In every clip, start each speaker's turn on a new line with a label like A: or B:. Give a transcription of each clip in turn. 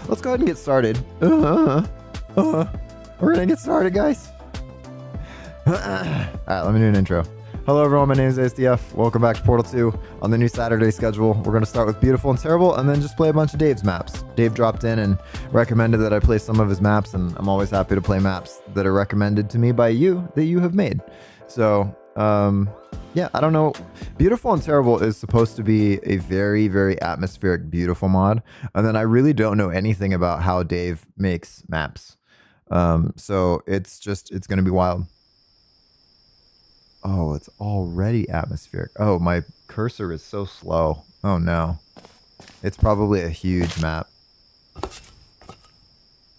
A: let's go ahead and get started. We're gonna get started, guys. All right, let me do an intro. Hello everyone, my name is ASDF. Welcome back to Portal 2. On the new Saturday schedule, we're going to start with Beautiful and Terrible and then just play a bunch of Dave's maps. Dave dropped in and recommended that I play some of his maps, and I'm always happy to play maps that are recommended to me by you that you have made. So, yeah, I don't know. Beautiful and Terrible is supposed to be a very, very atmospheric, beautiful mod. And then I really don't know anything about how Dave makes maps. So it's going to be wild. Oh, it's already atmospheric. Oh, my cursor is so slow. Oh no. It's probably a huge map.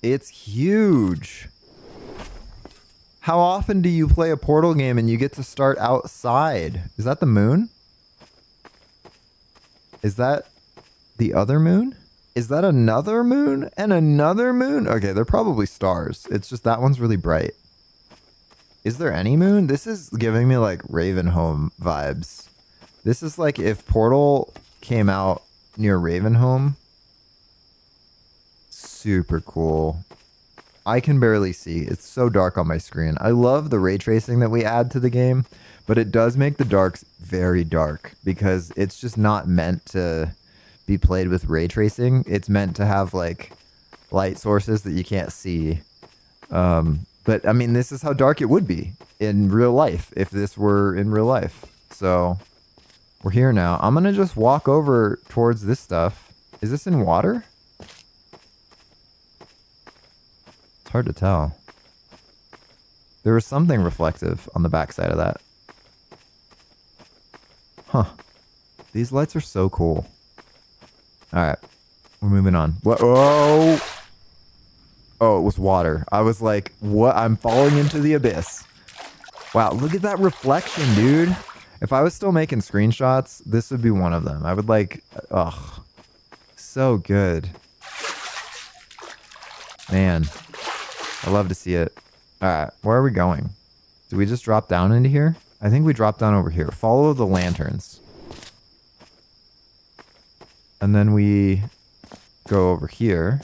A: It's huge. How often do you play a Portal game and you get to start outside? Is that the moon? Is that the other moon? Is that another moon and another moon? Okay, they're probably stars. It's just that one's really bright. Is there any moon? This is giving me like Ravenholm vibes. This is like if Portal came out near Ravenholm. Super cool. I can barely see. It's so dark on my screen. I love the ray tracing that we add to the game, but it does make the darks very dark because it's just not meant to be played with ray tracing. It's meant to have like light sources that you can't see. But I mean, this is how dark it would be in real life if this were in real life. So we're here now. I'm going to just walk over towards this stuff. Is this in water? It's hard to tell. There was something reflective on the backside of that. Huh. These lights are so cool. All right. We're moving on. Whoa. Oh, it was water. I was like, what? I'm falling into the abyss. Wow, look at that reflection, dude. If I was still making screenshots, this would be one of them. I would like, ugh, so good. Man, I love to see it. All right, where are we going? Do we just drop down into here? I think we drop down over here. Follow the lanterns. And then we go over here.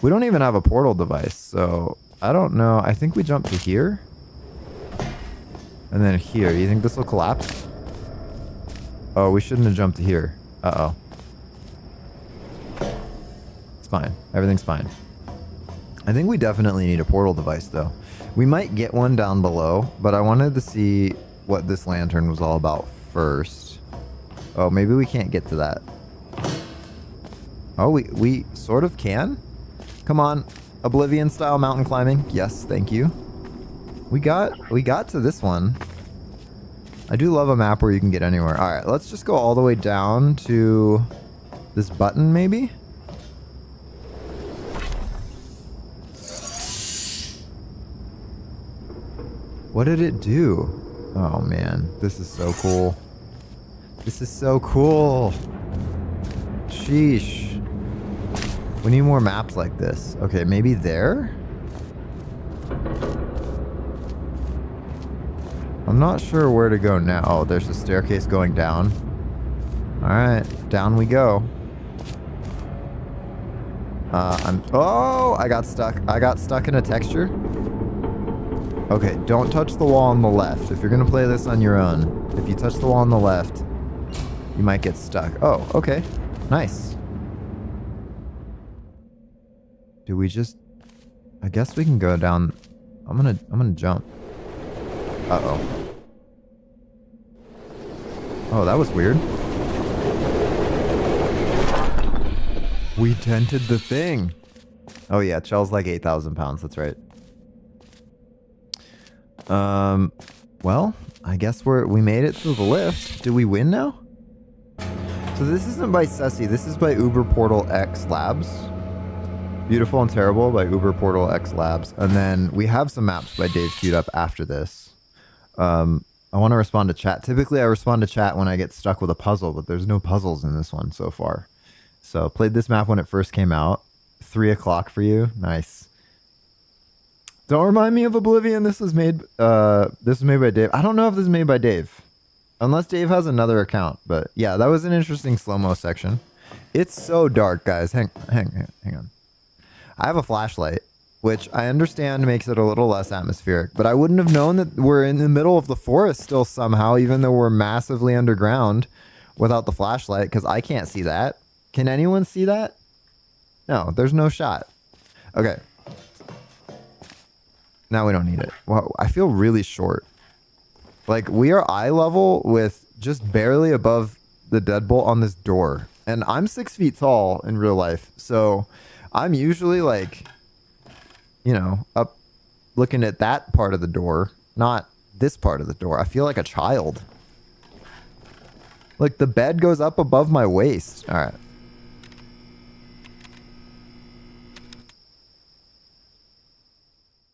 A: We don't even have a portal device, so I don't know. I think we jump to here. And then here. You think this will collapse? Oh, we shouldn't have jumped to here. Uh-oh. It's fine. Everything's fine. I think we definitely need a portal device, though. We might get one down below, but I wanted to see what this lantern was all about first. Oh, maybe we can't get to that. Oh, we sort of can? Come on, Oblivion style mountain climbing. Yes, thank you. We got to this one. I do love a map where you can get anywhere. All right, let's just go all the way down to this button, maybe. What did it do? Oh man, this is so cool. This is so cool. Sheesh. We need more maps like this. Okay, maybe there? I'm not sure where to go now. Oh, there's a staircase going down. Alright, down we go. Oh, I got stuck. I got stuck in a texture. Okay, don't touch the wall on the left. If you're gonna play this on your own, if you touch the wall on the left, you might get stuck. Oh, okay. Nice. Do we just... I guess we can go down... I'm gonna jump. Uh-oh. Oh, that was weird. We dented the thing. Oh yeah, Chell's like 8,000 pounds. That's right. Well, I guess we made it through the lift. Did we win now? So this isn't by Ceci. This is by UberPortalX Labs. Beautiful and Terrible by UberPortalX Labs. And then we have some maps by Dave queued up after this. I want to respond to chat. Typically I respond to chat when I get stuck with a puzzle, but there's no puzzles in this one so far. So played this map when it first came out. 3 o'clock for you. Nice. Don't remind me of Oblivion. This was made by Dave. I don't know if this is made by Dave. Unless Dave has another account. But yeah, that was an interesting slow-mo section. It's so dark, guys. Hang on. I have a flashlight, which I understand makes it a little less atmospheric, but I wouldn't have known that we're in the middle of the forest still somehow, even though we're massively underground without the flashlight, because I can't see that. Can anyone see that? No, there's no shot. Okay. Now we don't need it. Well, I feel really short. Like, we are eye level with just barely above the deadbolt on this door. And I'm 6 feet tall in real life, so I'm usually like, you know, up looking at that part of the door, not this part of the door. I feel like a child. Like, the bed goes up above my waist. All right.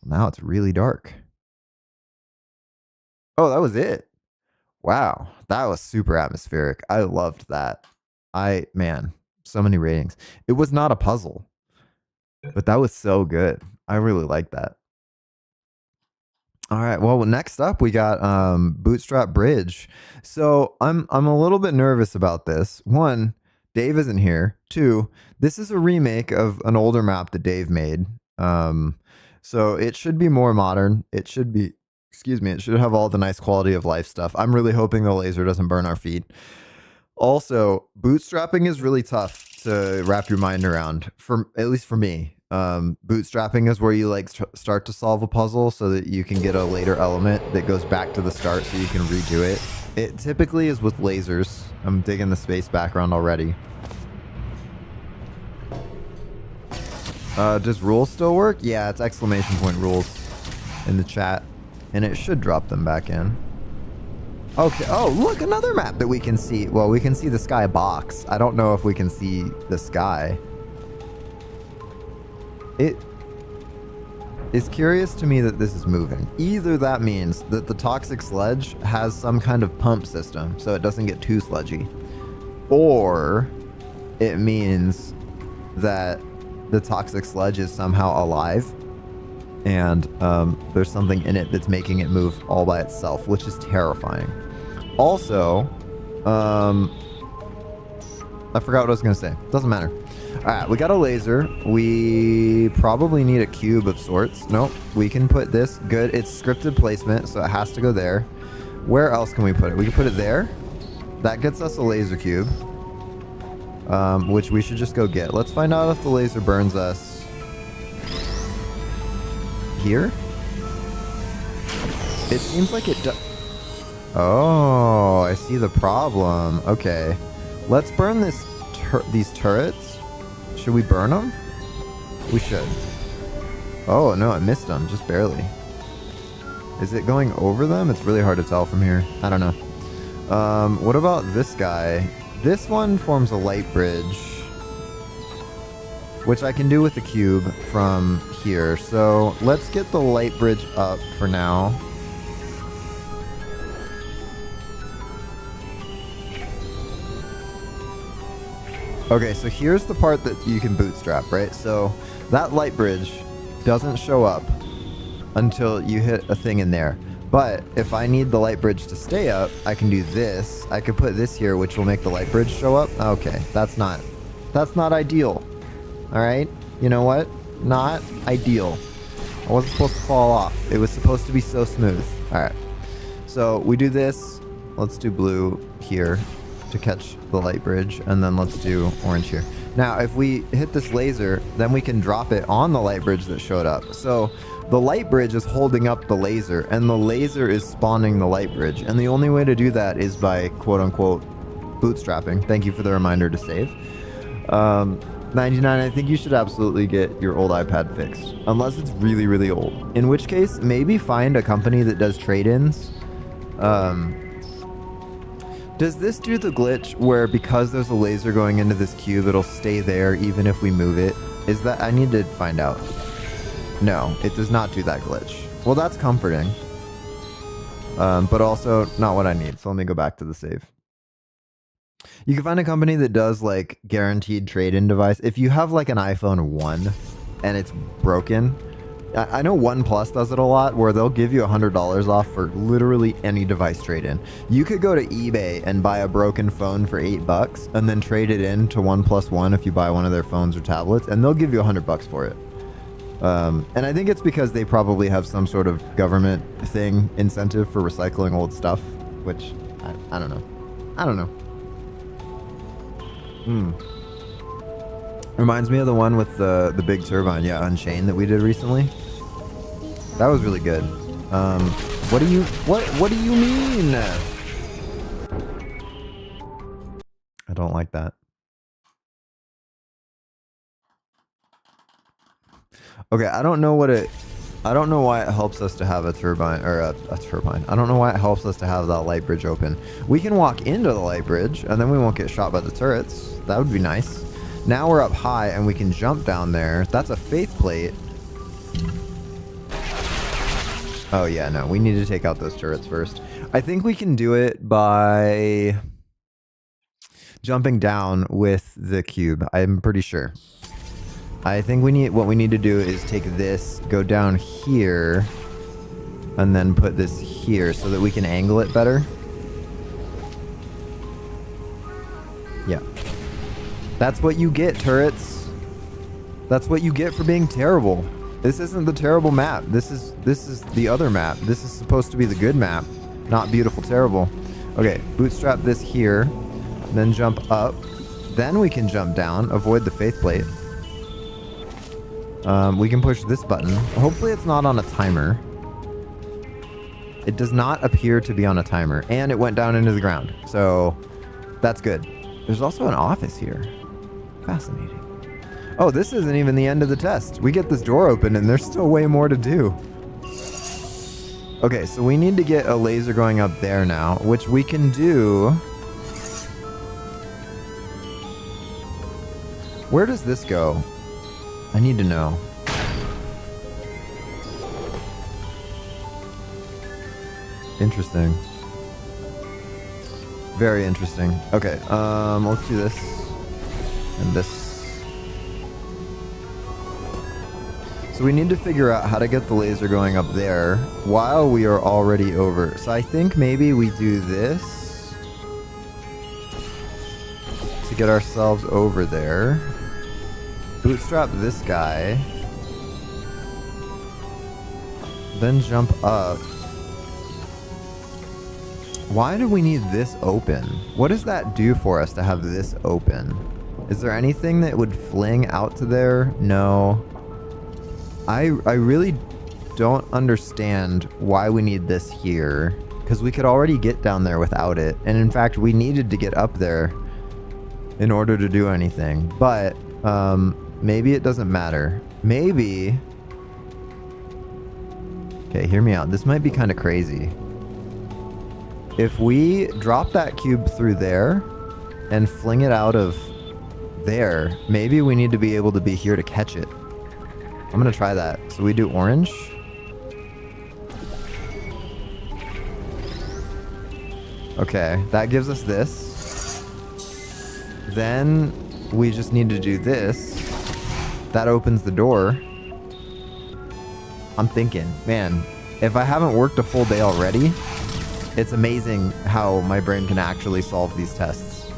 A: Now it's really dark. Oh, that was it. Wow. That was super atmospheric. I loved that. Man, so many ratings. It was not a puzzle, but that was so good. I really like that. All right. Well, next up we got Bootstrap Bridge. So I'm a little bit nervous about this. One, Dave isn't here. Two, this is a remake of an older map that Dave made. So it should be more modern. It should be, excuse me, it should have all the nice quality of life stuff. I'm really hoping the laser doesn't burn our feet. Also, bootstrapping is really tough to wrap your mind around, at least for me. Bootstrapping is where you like start to solve a puzzle so that you can get a later element that goes back to the start so you can redo it. It typically is with lasers. I'm digging the space background already. Does rules still work? Yeah, it's exclamation point rules in the chat, and it should drop them back in. Okay. Oh, look, another map that we can see. Well, we can see the sky box. I don't know if we can see the sky. It is curious to me that this is moving. Either that means that the toxic sledge has some kind of pump system so it doesn't get too sludgy, or it means that the toxic sludge is somehow alive and there's something in it that's making it move all by itself, which is terrifying. Also, I forgot what I was going to say. Doesn't matter. All right, we got a laser. We probably need a cube of sorts. Nope, we can put this. Good. It's scripted placement, so it has to go there. Where else can we put it? We can put it there. That gets us a laser cube, which we should just go get. Let's find out if the laser burns us here. It seems like it does. Oh, I see the problem. Okay, let's burn these turrets. Should we burn them? We should. Oh no, it missed them just barely. Is it going over them? It's really hard to tell from here. I don't know. What about this guy? This one forms a light bridge, which I can do with the cube from here. So let's get the light bridge up for now. Okay, so here's the part that you can bootstrap, right? So that light bridge doesn't show up until you hit a thing in there. But if I need the light bridge to stay up, I can do this. I could put this here, which will make the light bridge show up. Okay, that's not ideal. All right, you know what? Not ideal. I wasn't supposed to fall off. It was supposed to be so smooth. All right, so we do this. Let's do blue here to catch the light bridge, and then let's do orange here. Now, if we hit this laser, then we can drop it on the light bridge that showed up. So the light bridge is holding up the laser, and the laser is spawning the light bridge. And the only way to do that is by quote-unquote bootstrapping. Thank you for the reminder to save. 99, I think you should absolutely get your old iPad fixed, unless it's really, really old. In which case, maybe find a company that does trade-ins. Does this do the glitch where because there's a laser going into this cube, it'll stay there even if we move it? Is that... I need to find out. No, it does not do that glitch. Well, that's comforting. But also not what I need. So let me go back to the save. You can find a company that does like guaranteed trade-in device. If you have like an iPhone 1 and it's broken, I know OnePlus does it a lot, where they'll give you $100 off for literally any device trade-in. You could go to eBay and buy a broken phone for $8 and then trade it in to OnePlus One if you buy one of their phones or tablets, and they'll give you $100 for it. And I think it's because they probably have some sort of government thing incentive for recycling old stuff, which I don't know. I don't know. Reminds me of the one with the big turbine, yeah, Unchained, that we did recently. That was really good. What do you mean? I don't like that. Okay, I don't know why it helps us to have a turbine, or a turbine. I don't know why it helps us to have that light bridge open. We can walk into the light bridge and then we won't get shot by the turrets. That would be nice. Now we're up high and we can jump down there. That's a faith plate. Oh yeah, no, we need to take out those turrets first. I think we can do it by jumping down with the cube. I'm pretty sure. I think what we need to do is take this, go down here, and then put this here so that we can angle it better. Yeah. That's what you get, turrets. That's what you get for being terrible. This isn't the terrible map. This is the other map. This is supposed to be the good map, not beautiful terrible. Okay, bootstrap this here, then jump up. Then we can jump down, avoid the faith plate. We can push this button. Hopefully it's not on a timer. It does not appear to be on a timer, and it went down into the ground, so that's good. There's also an office here. Fascinating. Oh, this isn't even the end of the test. We get this door open and there's still way more to do. Okay, so we need to get a laser going up there now, which we can do. Where does this go? I need to know. Interesting. Very interesting. Okay, let's do this. And this. So we need to figure out how to get the laser going up there while we are already over. So I think maybe we do this to get ourselves over there. Bootstrap this guy. Then jump up. Why do we need this open? What does that do for us to have this open? Is there anything that would fling out to there? No. I really don't understand why we need this here, because we could already get down there without it. And in fact, we needed to get up there in order to do anything. But maybe it doesn't matter. Maybe... Okay, hear me out. This might be kind of crazy. If we drop that cube through there and fling it out of there, maybe we need to be able to be here to catch it. I'm gonna try that. So we do orange. Okay, that gives us this. Then we just need to do this. That opens the door. I'm thinking, man, if I haven't worked a full day already, it's amazing how my brain can actually solve these tests.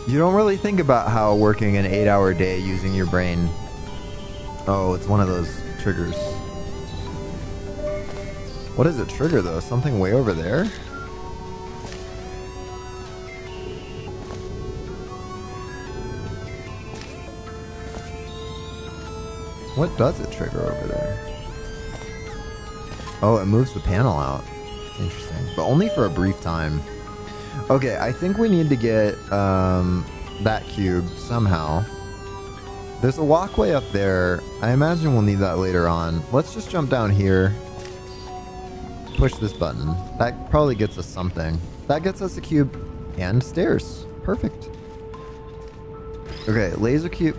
A: You don't really think about how working an 8-hour day using your brain... Oh, it's one of those triggers. What does it trigger though? Something way over there? What does it trigger over there? Oh, it moves the panel out. Interesting. But only for a brief time. Okay, I think we need to get that cube somehow. There's a walkway up there. I imagine we'll need that later on. Let's just jump down here. Push this button. That probably gets us something. That gets us a cube and stairs. Perfect. Okay, laser cube.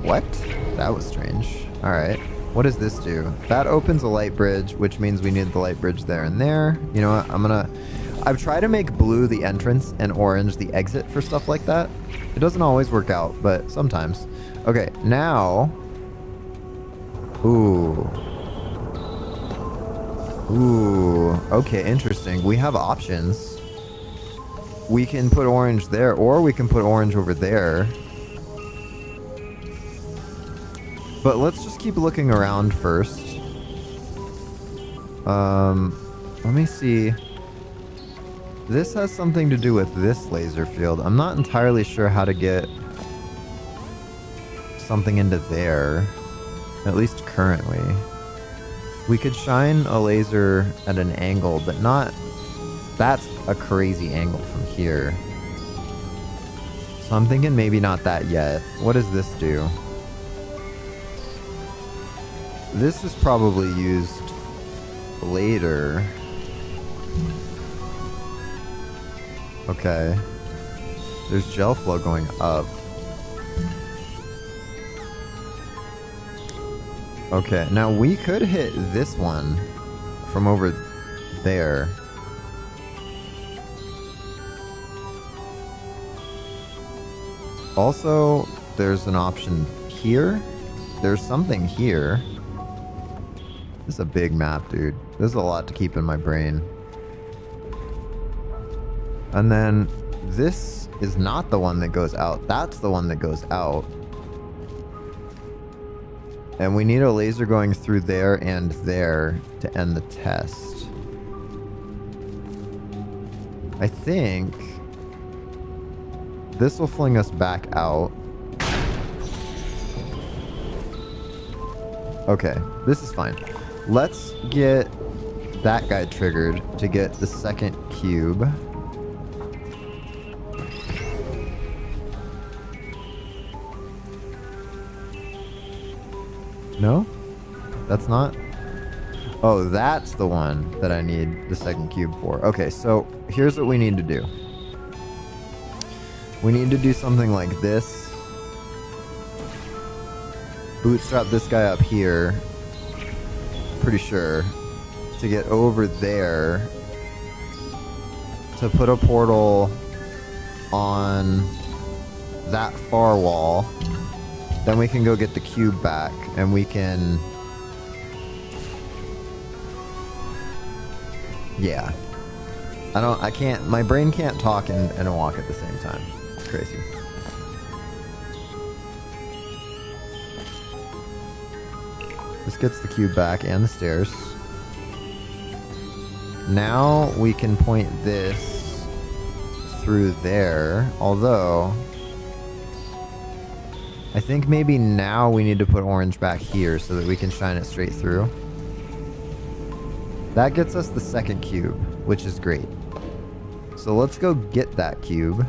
A: What? That was strange. Alright. What does this do? That opens a light bridge, which means we need the light bridge there and there. You know what? I've tried to make blue the entrance and orange the exit for stuff like that. It doesn't always work out, but sometimes. Okay, now Ooh. Ooh. Okay, interesting. We have options. We can put orange there, or we can put orange over there. But let's just keep looking around first. Let me see. This has something to do with this laser field. I'm not entirely sure how to get something into there, at least currently. We could shine a laser at an angle, but not... That's a crazy angle from here. So I'm thinking maybe not that yet. What does this do? This is probably used later. Okay. There's gel flow going up. Okay, now we could hit this one from over there. Also, there's an option here. There's something here. This is a big map, dude. There's a lot to keep in my brain. And then this is not the one that goes out. That's the one that goes out. And we need a laser going through there and there to end the test. I think this will fling us back out. Okay, this is fine. Let's get that guy triggered to get the second cube. No? That's not? Oh, that's the one that I need the second cube for. Okay, so here's what we need to do. We need to do something like this. Bootstrap this guy up here. Pretty sure. To get over there. To put a portal on that far wall. Then we can go get the cube back, and we can... Yeah. I can't, my brain can't talk and walk at the same time. It's crazy. This gets the cube back and the stairs. Now we can point this through there, although... I think maybe now we need to put orange back here so that we can shine it straight through. That gets us the second cube, which is great. So let's go get that cube.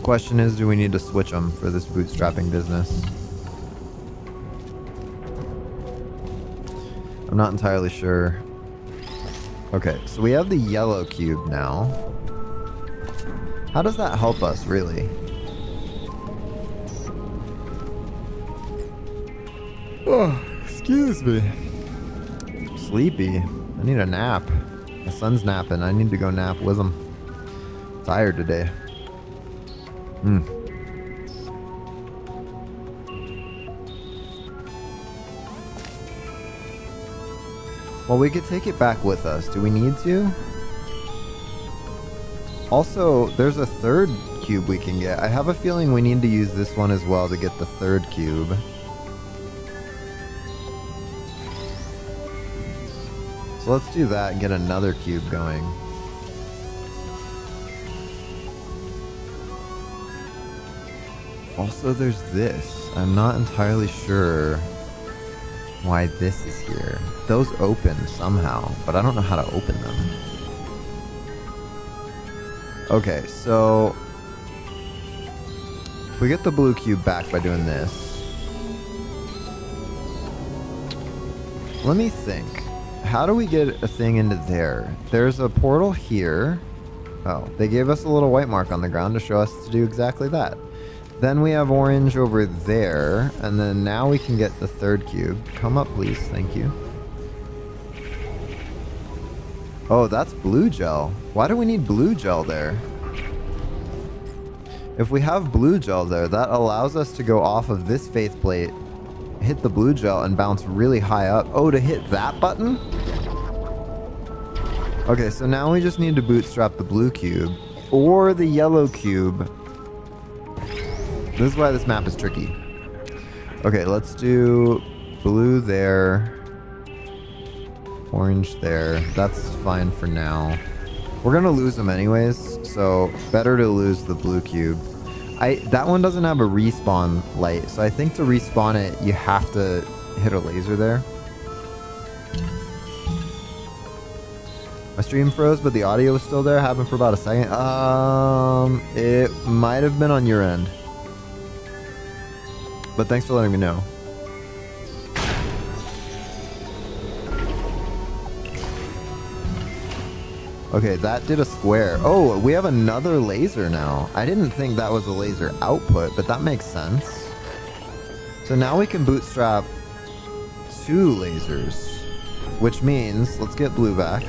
A: Question is, do we need to switch them for this bootstrapping business? I'm not entirely sure. Okay, so we have the yellow cube now. How does that help us, really? Oh, excuse me. I'm sleepy. I need a nap. My son's napping. I need to go nap with him. I'm tired today. Well, we could take it back with us. Do we need to? Also, there's a third cube we can get. I have a feeling we need to use this one as well to get the third cube. So let's do that and get another cube going. Also, there's this. I'm not entirely sure why this is here. Those open somehow, but I don't know how to open them. Okay, so if we get the blue cube back by doing this, let me think. How do we get a thing into there? There's a portal here. Oh, they gave us a little white mark on the ground to show us to do exactly that. Then we have orange over there, and then now we can get the third cube. Come up, please. Thank you. Oh, that's blue gel. Why do we need blue gel there? If we have blue gel there, that allows us to go off of this faith plate, hit the blue gel, and bounce really high up. Oh, to hit that button? Okay, so now we just need to bootstrap the blue cube or the yellow cube. This is why this map is tricky. Okay, let's do blue there, orange there. That's fine for now. We're gonna lose them anyways, so better to lose the blue cube. That one doesn't have a respawn light, so I think to respawn it, you have to hit a laser there. My stream froze, but the audio was still there. Happened for about a second. It might have been on your end. But thanks for letting me know. Okay, that did a square. Oh, we have another laser now. I didn't think that was a laser output, but that makes sense. So now we can bootstrap 2 lasers, which means let's get blue back.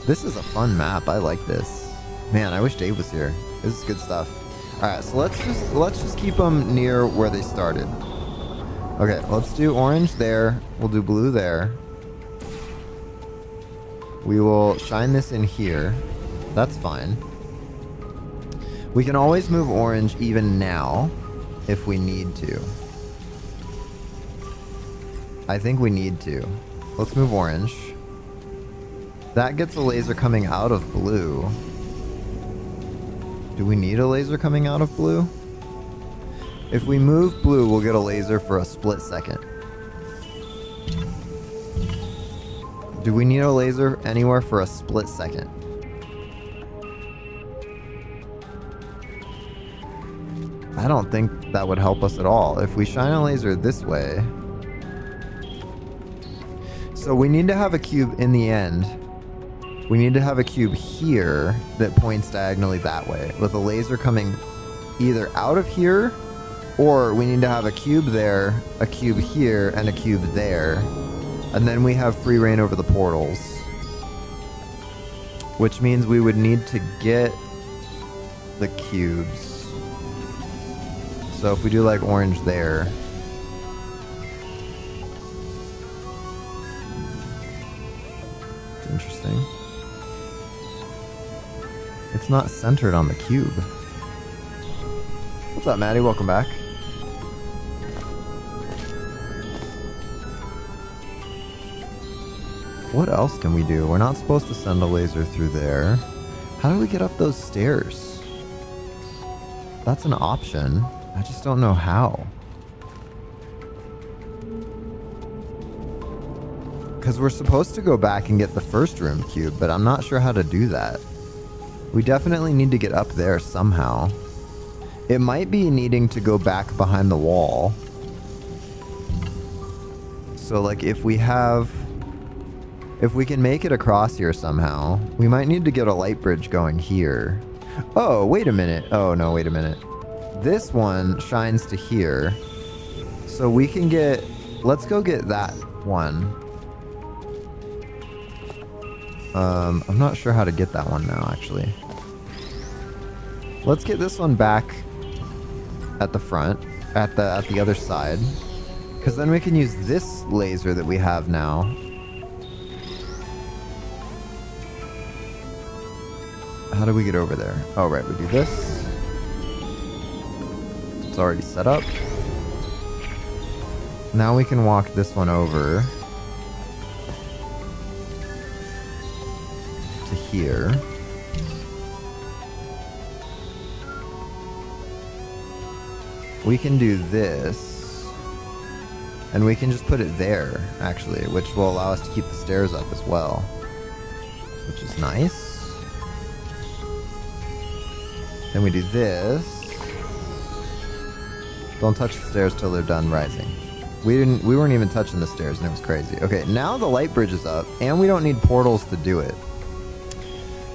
A: This is a fun map. I like this. Man, I wish Dave was here. This is good stuff. All right, so let's just keep them near where they started. Okay, let's do orange there. We'll do blue there. We will shine this in here. That's fine. We can always move orange even now if we need to. I think we need to. Let's move orange. That gets a laser coming out of blue. Do we need a laser coming out of blue? If we move blue, we'll get a laser for a split second. Do we need a laser anywhere for a split second? I don't think that would help us at all. If we shine a laser this way... So we need to have a cube in the end. We need to have a cube here that points diagonally that way, with a laser coming either out of here, or we need to have a cube there, a cube here, and a cube there. And then we have free reign over the portals. Which means we would need to get the cubes. So if we do like orange there. It's interesting. It's not centered on the cube. What's up, Maddie? Welcome back. What else can we do? We're not supposed to send a laser through there. How do we get up those stairs? That's an option. I just don't know how. Because we're supposed to go back and get the first room cube, but I'm not sure how to do that. We definitely need to get up there somehow. It might be needing to go back behind the wall. So like if we can make it across here somehow, we might need to get a light bridge going here. Oh, wait a minute. Oh, no, wait a minute. This one shines to here. So we can get... Let's go get that one. I'm not sure how to get that one now, actually. Let's get this one back at the front, at the other side. Because then we can use this laser that we have now. How do we get over there? Oh, right, we do this. It's already set up. Now we can walk this one over to here. We can do this. And we can just put it there, actually, which will allow us to keep the stairs up as well. Which is nice. Then we do this. Don't touch the stairs till they're done rising. We weren't even touching the stairs and it was crazy. Okay, now the light bridge is up and we don't need portals to do it.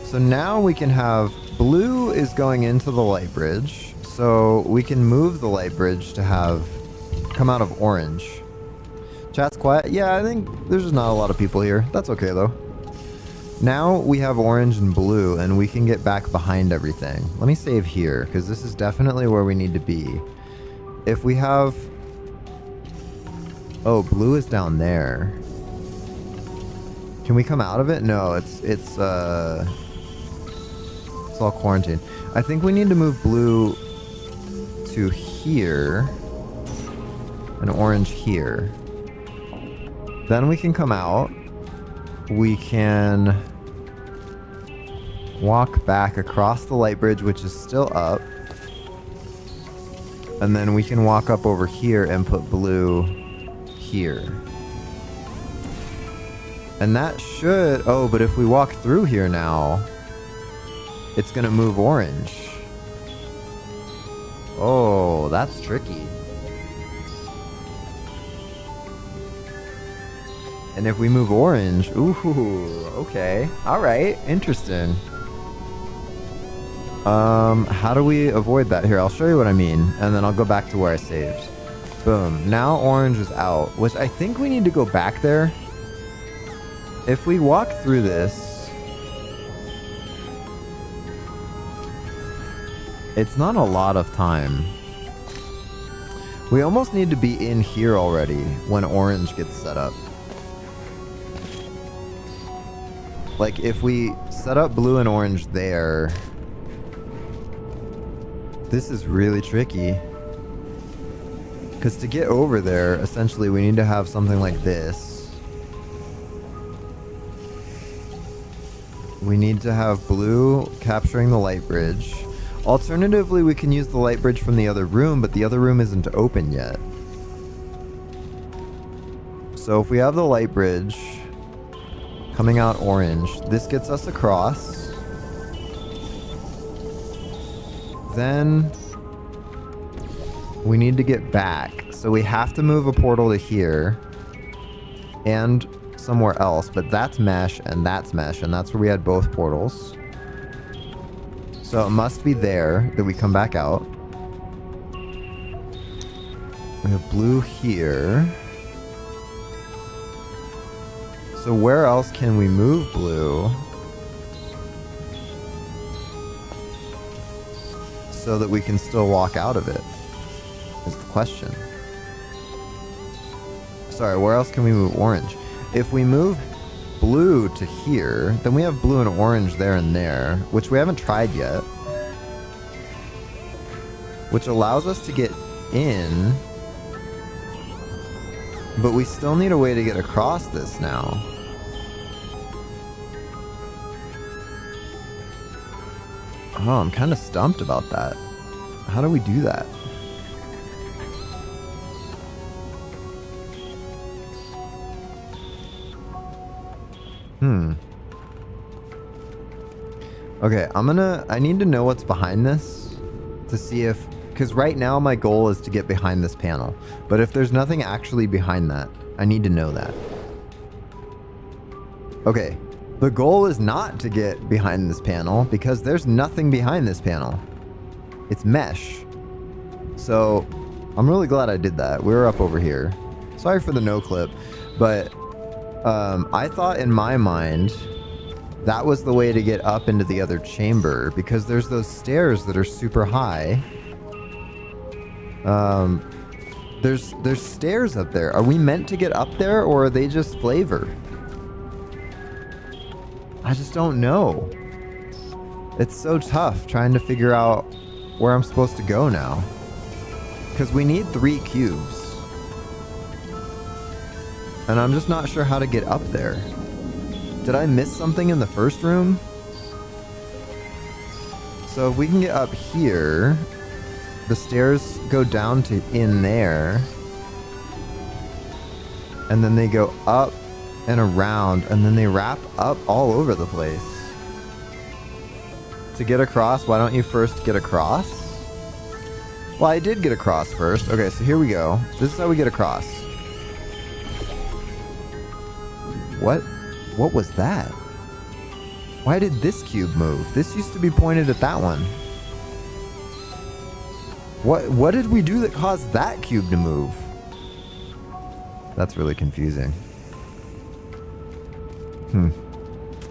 A: So now we can have blue is going into the light bridge. So we can move the light bridge to have come out of orange. Chat's quiet. Yeah, I think there's just not a lot of people here. That's okay though. Now we have orange and blue, and we can get back behind everything. Let me save here, because this is definitely where we need to be. If we have... Oh, blue is down there. Can we come out of it? No, it's all quarantined. I think we need to move blue to here and orange here. Then we can come out. We can walk back across the light bridge, which is still up. And then we can walk up over here and put blue here. And that should... Oh, but if we walk through here now, it's going to move orange. Oh, that's tricky. And if we move orange... Ooh, okay. Alright, interesting. How do we avoid that? Here, I'll show you what I mean, and then I'll go back to where I saved. Boom. Now orange is out, which I think we need to go back there. If we walk through this, it's not a lot of time. We almost need to be in here already when orange gets set up. Like, if we set up blue and orange there, this is really tricky. Because to get over there, essentially, we need to have something like this. We need to have blue capturing the light bridge. Alternatively, we can use the light bridge from the other room, but the other room isn't open yet. So if we have the light bridge coming out orange, this gets us across. Then we need to get back. So we have to move a portal to here and somewhere else, but that's mesh and that's mesh, and that's where we had both portals. So it must be there that we come back out. We have blue here. So where else can we move blue so that we can still walk out of it, is the question. Sorry, where else can we move orange? If we move blue to here, then we have blue and orange there and there, which we haven't tried yet. Which allows us to get in, but we still need a way to get across this now. Oh, I'm kind of stumped about that. How do we do that? Okay, I need to know what's behind this to see if, because right now my goal is to get behind this panel. But if there's nothing actually behind that, I need to know that. Okay, the goal is not to get behind this panel because there's nothing behind this panel. It's mesh. So I'm really glad I did that. We were up over here. Sorry for the no clip, but I thought in my mind that was the way to get up into the other chamber, because there's those stairs that are super high. There's stairs up there. Are we meant to get up there, or are they just flavor? I just don't know. It's so tough trying to figure out where I'm supposed to go now, because we need 3 cubes. And I'm just not sure how to get up there. Did I miss something in the first room? So if we can get up here, the stairs go down to in there. And then they go up and around, and then they wrap up all over the place. To get across, why don't you first get across? Well, I did get across first. Okay, so here we go. This is how we get across. What was that? Why did this cube move? This used to be pointed at that one. What did we do that caused that cube to move? That's really confusing.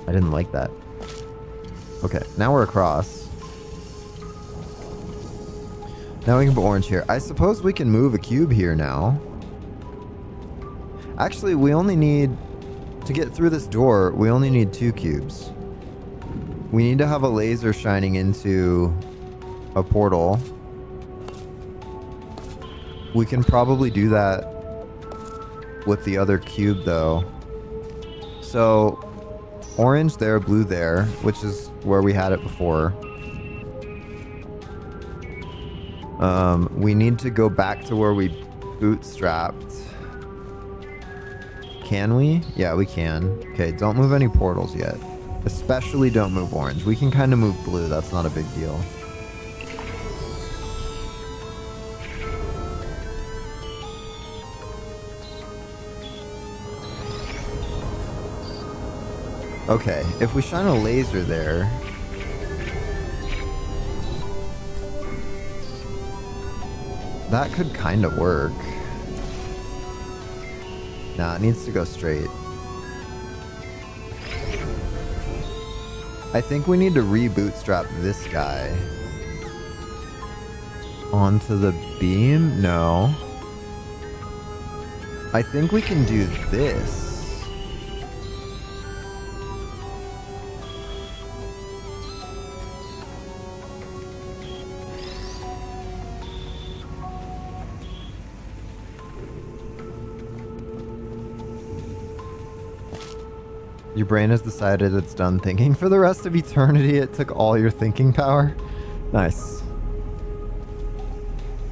A: I didn't like that. Okay, now we're across. Now we can put orange here. I suppose we can move a cube here now. Actually, we only need... To get through this door, we only need 2 cubes. We need to have a laser shining into a portal. We can probably do that with the other cube, though. So, orange there, blue there, which is where we had it before. We need to go back to where we bootstrapped. Can we? Yeah, we can. Okay, don't move any portals yet. Especially don't move orange. We can kind of move blue. That's not a big deal. Okay, if we shine a laser there... That could kind of work. Nah, it needs to go straight. I think we need to re-bootstrap this guy onto the beam? No. I think we can do this. Your brain has decided it's done thinking for the rest of eternity. It took all your thinking power. Nice.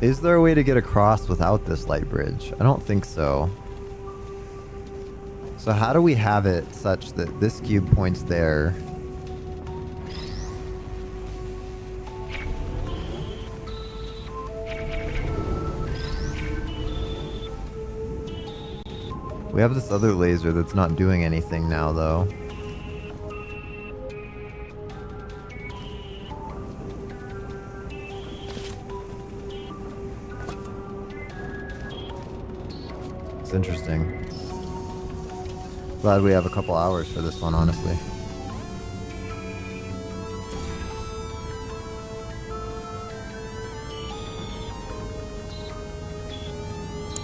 A: Is there a way to get across without this light bridge? I don't think so. So how do we have it such that this cube points there? We have this other laser that's not doing anything now, though. It's interesting. Glad we have a couple hours for this one, honestly.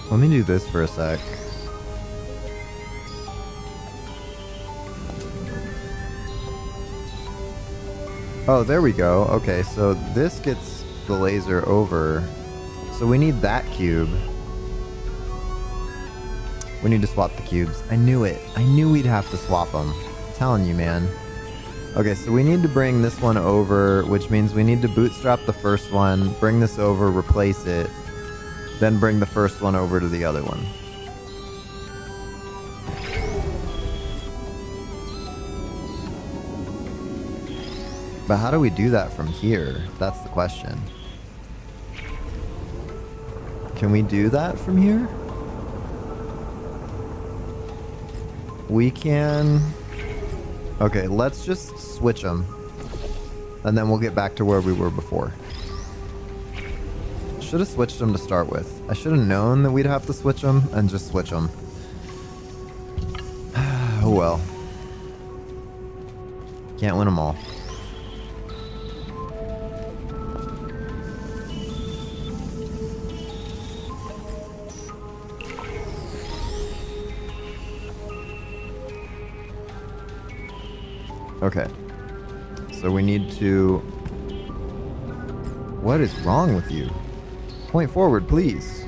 A: Let me do this for a sec. Oh, there we go. Okay, so this gets the laser over. So we need that cube. We need to swap the cubes. I knew it. I knew we'd have to swap them. I'm telling you, man. Okay, so we need to bring this one over, which means we need to bootstrap the first one, bring this over, replace it, then bring the first one over to the other one. But how do we do that from here? That's the question. Can we do that from here? We can... Okay, let's just switch them. And then we'll get back to where we were before. Should have switched them to start with. I should have known that we'd have to switch them and just switch them. Oh well. Can't win them all. Okay, so we need to... What is wrong with you? Point forward, please.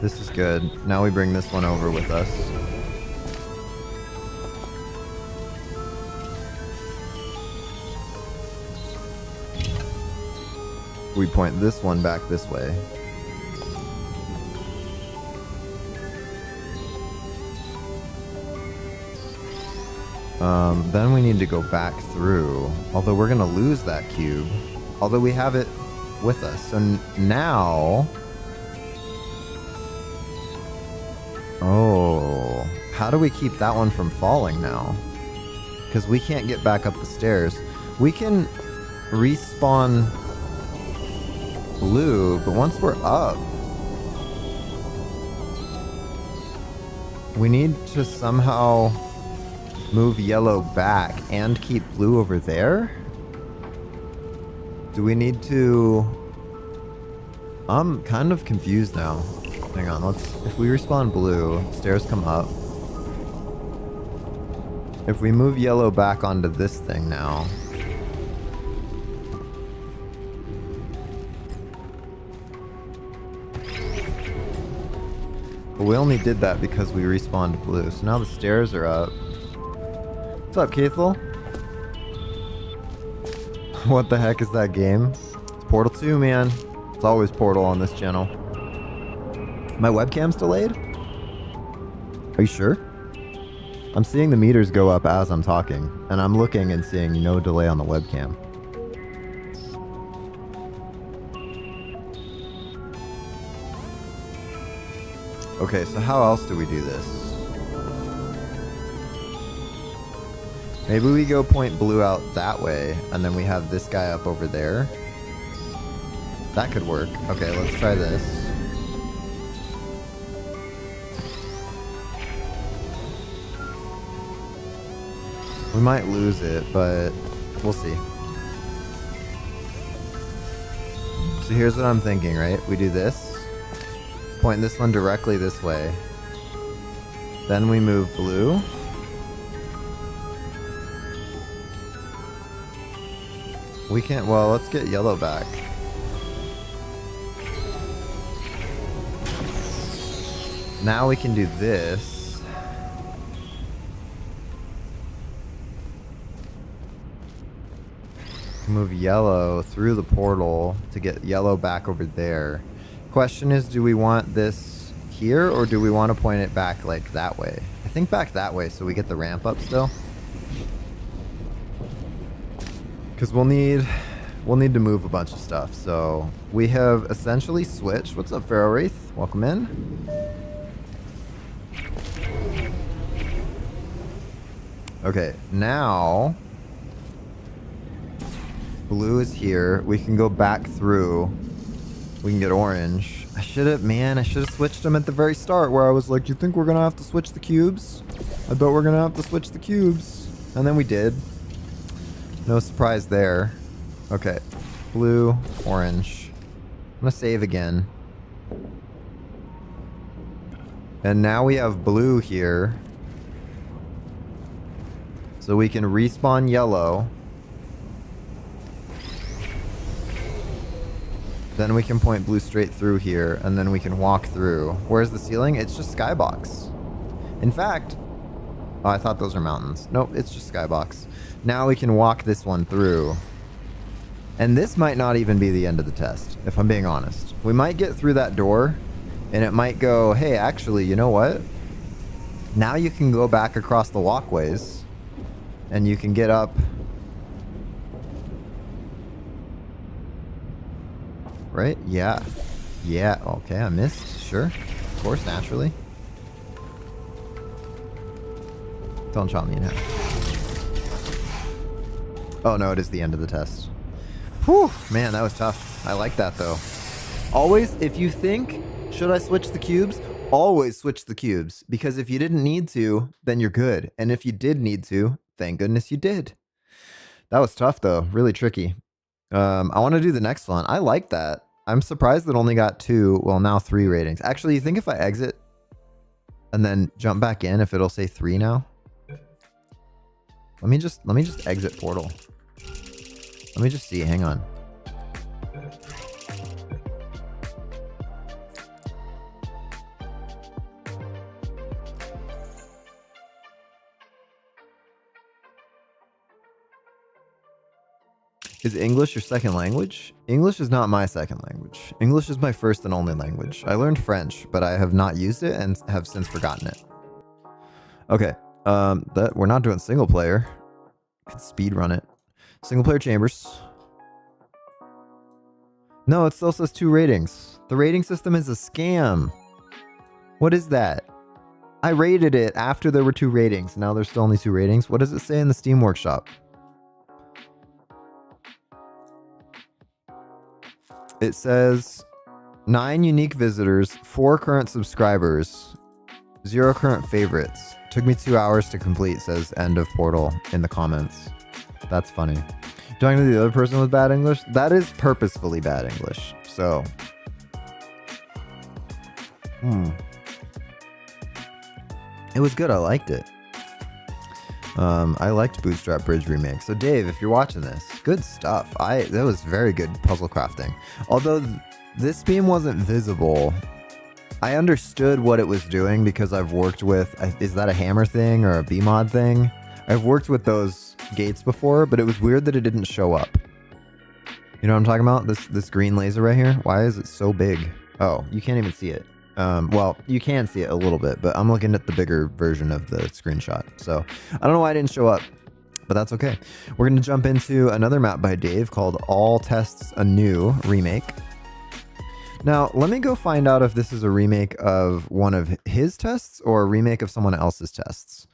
A: This is good. Now we bring this one over with us. We point this one back this way. Then we need to go back through, although we're going to lose that cube, although we have it with us. So now... Oh, how do we keep that one from falling now? Because we can't get back up the stairs. We can respawn blue, but once we're up, we need to somehow... move yellow back and keep blue over there? Do we need to... I'm kind of confused now. Hang on, if we respawn blue, stairs come up. If we move yellow back onto this thing now... But we only did that because we respawned blue, so now the stairs are up. What's up, Keithel? What the heck is that game? It's Portal 2, man. It's always Portal on this channel. My webcam's delayed? Are you sure? I'm seeing the meters go up as I'm talking, and I'm looking and seeing no delay on the webcam. Okay, so how else do we do this? Maybe we go point blue out that way, and then we have this guy up over there. That could work. Okay, let's try this. We might lose it, but we'll see. So here's what I'm thinking, right? We do this. Point this one directly this way. Then we move blue. We can't, well, let's get yellow back. Now we can do this. Move yellow through the portal to get yellow back over there. Question is, do we want this here or do we want to point it back like that way? I think back that way so we get the ramp up still. Because we'll need to move a bunch of stuff. So we have essentially switched. What's up, Pharaoh Wraith? Welcome in. Okay, now blue is here. We can go back through. We can get orange. I should have switched them at the very start where I was like, you think we're gonna have to switch the cubes? I bet we're gonna have to switch the cubes. And then we did. No surprise there. Okay, blue, orange. I'm gonna save again. And now we have blue here. So we can respawn yellow. Then we can point blue straight through here, and then we can walk through. Where's the ceiling? It's just skybox. In fact, oh, I thought those were mountains. Nope, it's just skybox. Now we can walk this one through. And this might not even be the end of the test, if I'm being honest. We might get through that door, and it might go, hey, actually, you know what? Now you can go back across the walkways, and you can get up. Right? Yeah. Yeah. Okay, I missed. Sure. Of course, naturally. Don't chop me in half. Oh no, it is the end of the test. Whew, man, that was tough. I like that though. Always, if you think, should I switch the cubes? Always switch the cubes. Because if you didn't need to, then you're good. And if you did need to, thank goodness you did. That was tough though. Really tricky. I want to do the next one. I like that. I'm surprised that only got 2, well now 3 ratings. Actually, you think if I exit and then jump back in, if it'll say 3 now? Let me just exit Portal. Let me just see, hang on. Is English your second language? English is not my second language. English is my first and only language. I learned French, but I have not used it and have since forgotten it. Okay, that we're not doing single player. Could speed run it. Single player chambers. No, it still says 2 ratings. The rating system is a scam. What is that? I rated it after there were 2 ratings. Now there's still only 2 ratings. What does it say in the Steam Workshop? It says 9 unique visitors, 4 current subscribers, 0 current favorites. Took me 2 hours to complete, says end of portal in the comments. That's funny. Talking to the other person with bad English? That is purposefully bad English. So. It was good. I liked it. I liked Bootstrap Bridge Remake. So Dave, if you're watching this, good stuff. That was very good puzzle crafting. Although this beam wasn't visible, I understood what it was doing because I've worked with, is that a hammer thing or a BMod thing? I've worked with those gates before, but it was weird that it didn't show up. You know what I'm talking about? This green laser right here? Why is it so big? Oh, you can't even see it. Well, you can see it a little bit, but I'm looking at the bigger version of the screenshot. So I don't know why it didn't show up, but that's okay. We're going to jump into another map by Dave called All Tests Anew Remake. Now, let me go find out if this is a remake of one of his tests or a remake of someone else's tests.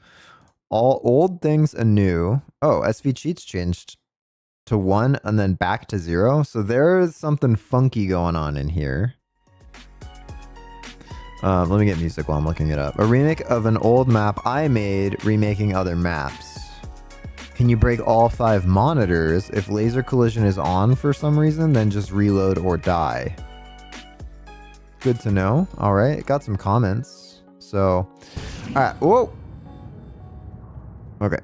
A: All old things anew. Oh, SV cheats changed to 1 and then back to 0. So there is something funky going on in here. Let me get music while I'm looking it up. A remake of an old map I made, remaking other maps. Can you break all 5 monitors? If laser collision is on for some reason, then just reload or die. Good to know. All right, got some comments. So, all right. Whoa. Okay.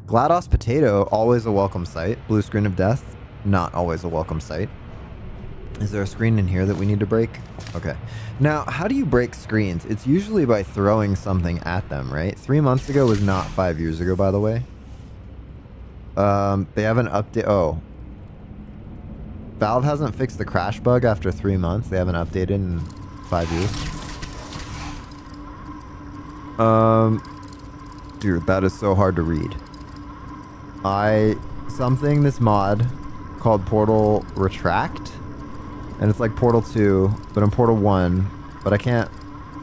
A: GLaDOS Potato, always a welcome sight. Blue screen of death, not always a welcome sight. Is there a screen in here that we need to break? Okay. Now, how do you break screens? It's usually by throwing something at them, right? 3 months ago was not 5 years ago, by the way. They haven't updated. Oh. Valve hasn't fixed the crash bug after 3 months. They haven't updated in 5 years. Dude, that is so hard to read. This mod called Portal Retract, and it's like Portal 2, but in Portal 1, but I can't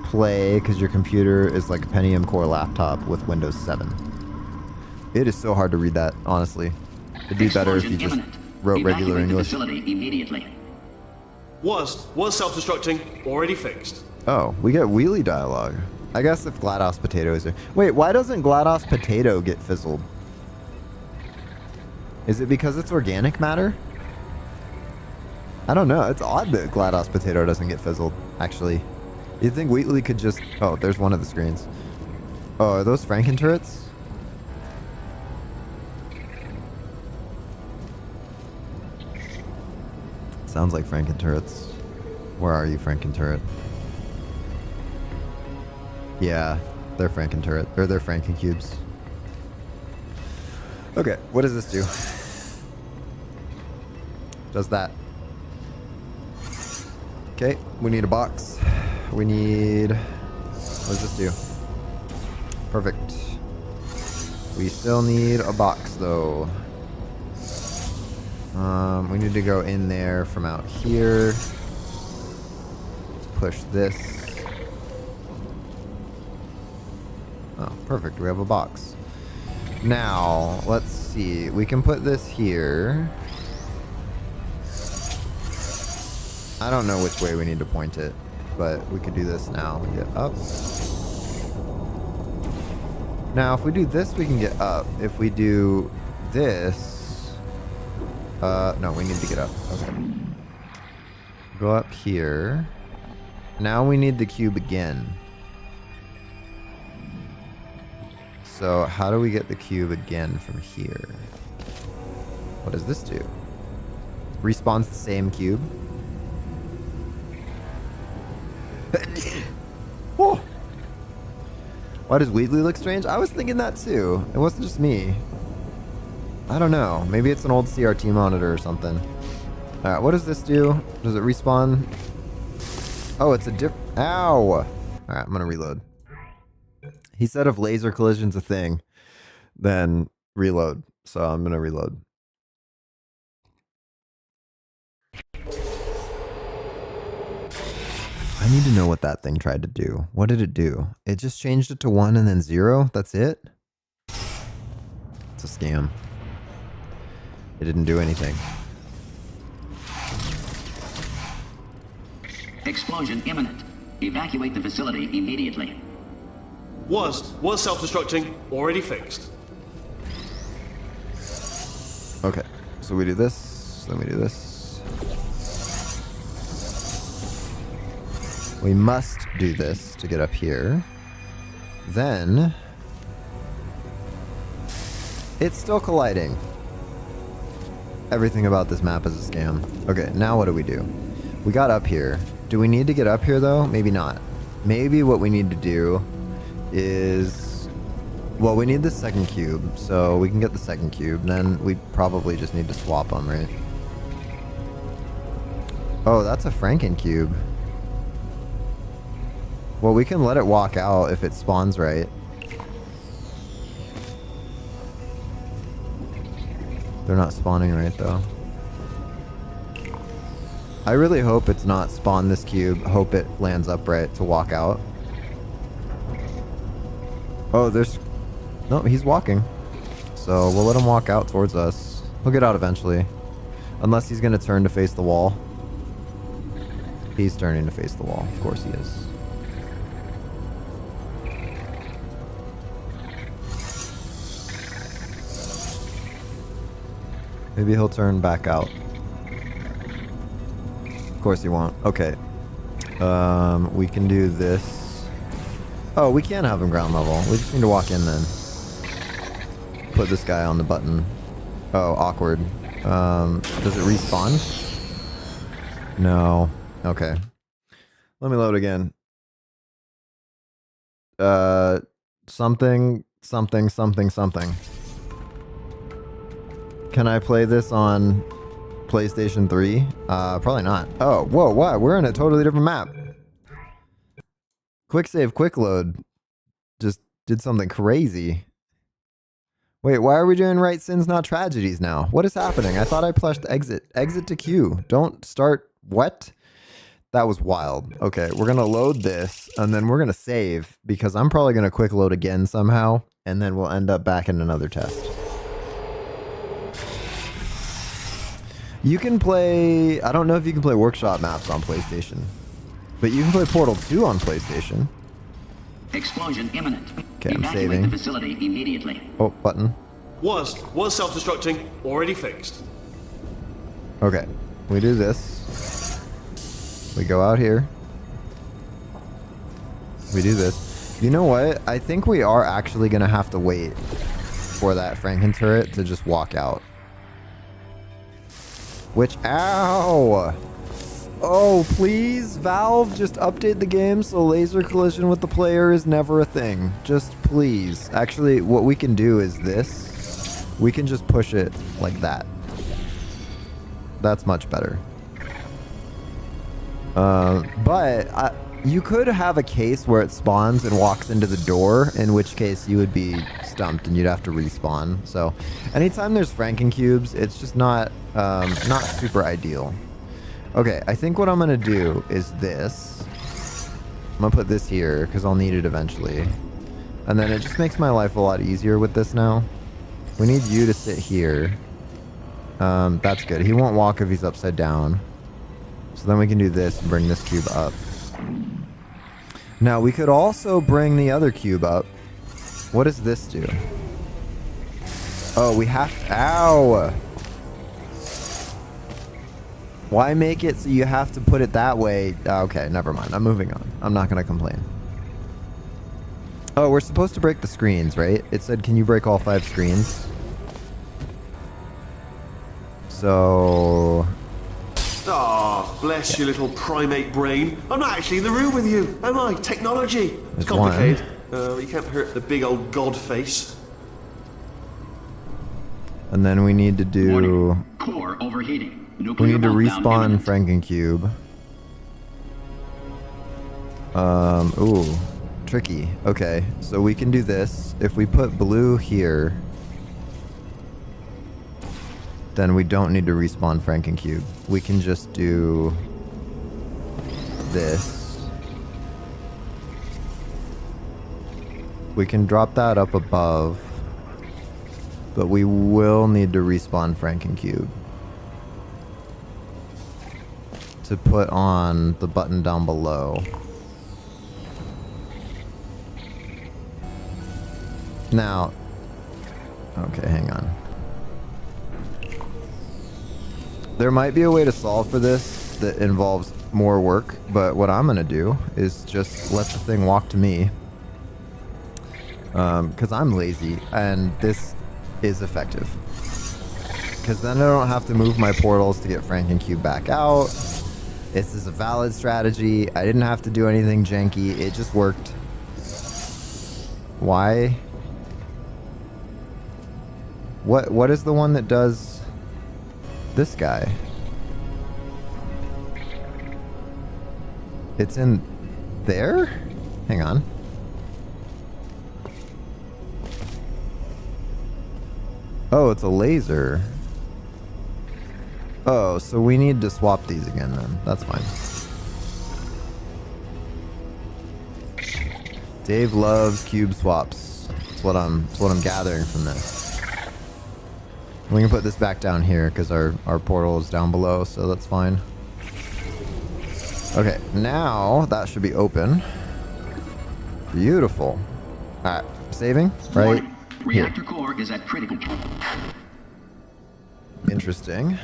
A: play because your computer is like a Pentium Core laptop with Windows 7. It is so hard to read that, honestly. It'd be better if you just wrote regular English.
B: Immediately. Was self-destructing already fixed?
A: Oh, we get wheelie dialogue. I guess if GLaDOS Potato is there. Wait, why doesn't GLaDOS Potato get fizzled? Is it because it's organic matter? I don't know. It's odd that GLaDOS Potato doesn't get fizzled, actually. You'd think Wheatley could just... Oh, there's one of the screens. Oh, are those Franken turrets? Sounds like Franken turrets. Where are you, Franken turret? Yeah, they're Franken turret. Or they're Franken cubes. Okay, what does this do? Does that. Okay, we need a box. We need... What does this do? Perfect. We still need a box, though. We need to go in there from out here. Let's push this. Oh, perfect. We have a box. Now, let's see. We can put this here. I don't know which way we need to point it, but we could do this now. Get up. Now, if we do this, we can get up. If we do this... no, we need to get up. Okay. Go up here. Now we need the cube again. So how do we get the cube again from here? What does this do? Respawns the same cube. Oh. Why does Wheatley look strange? I was thinking that too. It wasn't just me. I don't know. Maybe it's an old CRT monitor or something. Alright, what does this do? Does it respawn? Oh, it's a Ow! Alright, I'm gonna reload. He said if laser collision's a thing, then reload. So I'm gonna reload. I need to know what that thing tried to do. What did it do? It just changed it to 1 and then 0? That's it? It's a scam. It didn't do anything.
B: Explosion imminent. Evacuate the facility immediately. Was self-destructing already fixed?
A: Okay, so we do this, then we do this. We must do this to get up here. Then... it's still colliding. Everything about this map is a scam. Okay, now what do? We got up here. Do we need to get up here though? Maybe not. Maybe what we need to do is... well, we need the second cube, so we can get the second cube. Then we probably just need to swap them, right? Oh, that's a Franken cube. Well, we can let it walk out if it spawns right. They're not spawning right, though. I really hope it's not spawn this cube. Hope it lands upright to walk out. Oh, there's... no, he's walking. So we'll let him walk out towards us. He'll get out eventually. Unless he's going to turn to face the wall. He's turning to face the wall. Of course he is. Maybe he'll turn back out. Of course he won't. Okay. We can do this. Oh, we can have him ground level. We just need to walk in then. Put this guy on the button. Oh, awkward. Does it respawn? No. Okay. Let me load again. Something. Can I play this on PlayStation 3? Probably not. Oh, whoa, what? We're in a totally different map. Quick save, quick load. Just did something crazy. Wait, why are we doing right sins, not tragedies now? What is happening? I thought I plushed exit. Exit to queue. Don't start. What? That was wild. Okay, we're going to load this, and then we're going to save, because I'm probably going to quick load again somehow, and then we'll end up back in another test. You can play... I don't know if you can play workshop maps on PlayStation, but you can play Portal 2 on PlayStation.
C: Explosion imminent.
A: Okay, I'm
C: Evacuate
A: saving.
C: the facility immediately.
A: Oh, button.
B: Was self-destructing already fixed?
A: Okay, we do this. We go out here. We do this. You know what? I think we are actually going to have to wait for that Franken turret to just walk out. Which, ow! Oh, please, Valve, just update the game so laser collision with the player is never a thing. Just please. Actually, what we can do is this. We can just push it like that. That's much better. But you could have a case where it spawns and walks into the door, in which case you would be stumped and you'd have to respawn. So anytime there's Franken cubes, it's just not super ideal. Okay, I think what I'm going to do is this. I'm going to put this here because I'll need it eventually. And then it just makes my life a lot easier with this now. We need you to sit here. That's good. He won't walk if he's upside down. So then we can do this and bring this cube up. Now we could also bring the other cube up. What does this do? Oh, we have to... Ow! Why make it so you have to put it that way? Okay, never mind. I'm moving on. I'm not going to complain. Oh, we're supposed to break the screens, right? It said, can you break all 5 screens? So...
B: Ah, bless your little primate brain. I'm not actually in the room with you, am I? Technology. It's
A: There's
B: complicated. You can't hurt the big old god face.
A: And then we need to do...
C: Warning. Core overheating.
A: We
C: Nuclear
A: need to
C: meltdown
A: respawn
C: imminent.
A: Frankencube. Ooh. Tricky. Okay, so we can do this. If we put blue here, then we don't need to respawn Frankencube. We can just do this. We can drop that up above, but we will need to respawn Frankencube to put on the button down below. Now, okay, hang on. There might be a way to solve for this that involves more work, but what I'm gonna do is just let the thing walk to me. Because I'm lazy, and this is effective. Because then I don't have to move my portals to get Frankencube back out. This is a valid strategy. I didn't have to do anything janky. It just worked. Why? What is the one that does this guy? It's in there? Hang on. Oh, it's a laser. Oh, so we need to swap these again then. That's fine. Dave loves cube swaps. That's what I'm gathering from this. We can put this back down here because our portal is down below, so that's fine. Okay, now that should be open. Beautiful. Alright, saving, right?
C: Warning. Reactor core is at critical.
A: Interesting.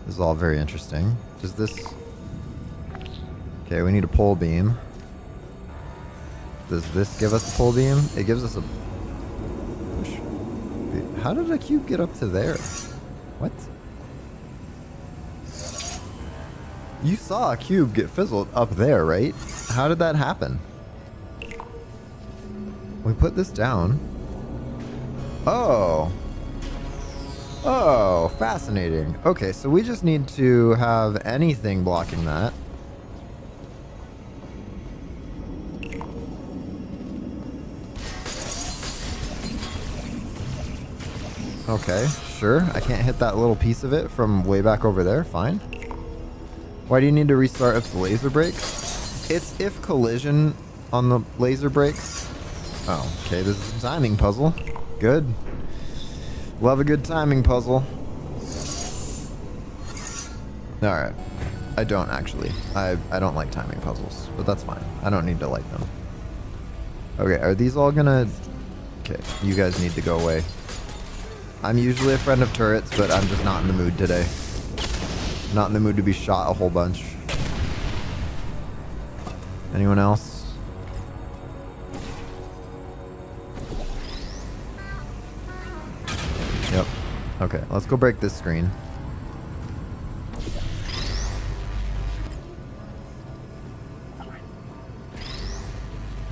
A: This is all very interesting. Does this... Okay, we need a pole beam. Does this give us a pole beam? It gives us a... How did a cube get up to there? What? You saw a cube get fizzled up there, right? How did that happen? We put this down. Oh. Oh, fascinating. Okay, so we just need to have anything blocking that. Okay, sure. I can't hit that little piece of it from way back over there. Fine. Why do you need to restart if the laser breaks? It's if collision on the laser breaks. Oh, okay. This is a timing puzzle. Good. Love a good timing puzzle. Alright. I don't actually. I don't like timing puzzles, but that's fine. I don't need to like them. Okay, are these all gonna... Okay, you guys need to go away. I'm usually a friend of turrets, but I'm just not in the mood today. Not in the mood to be shot a whole bunch. Anyone else? Yep. Okay, let's go break this screen.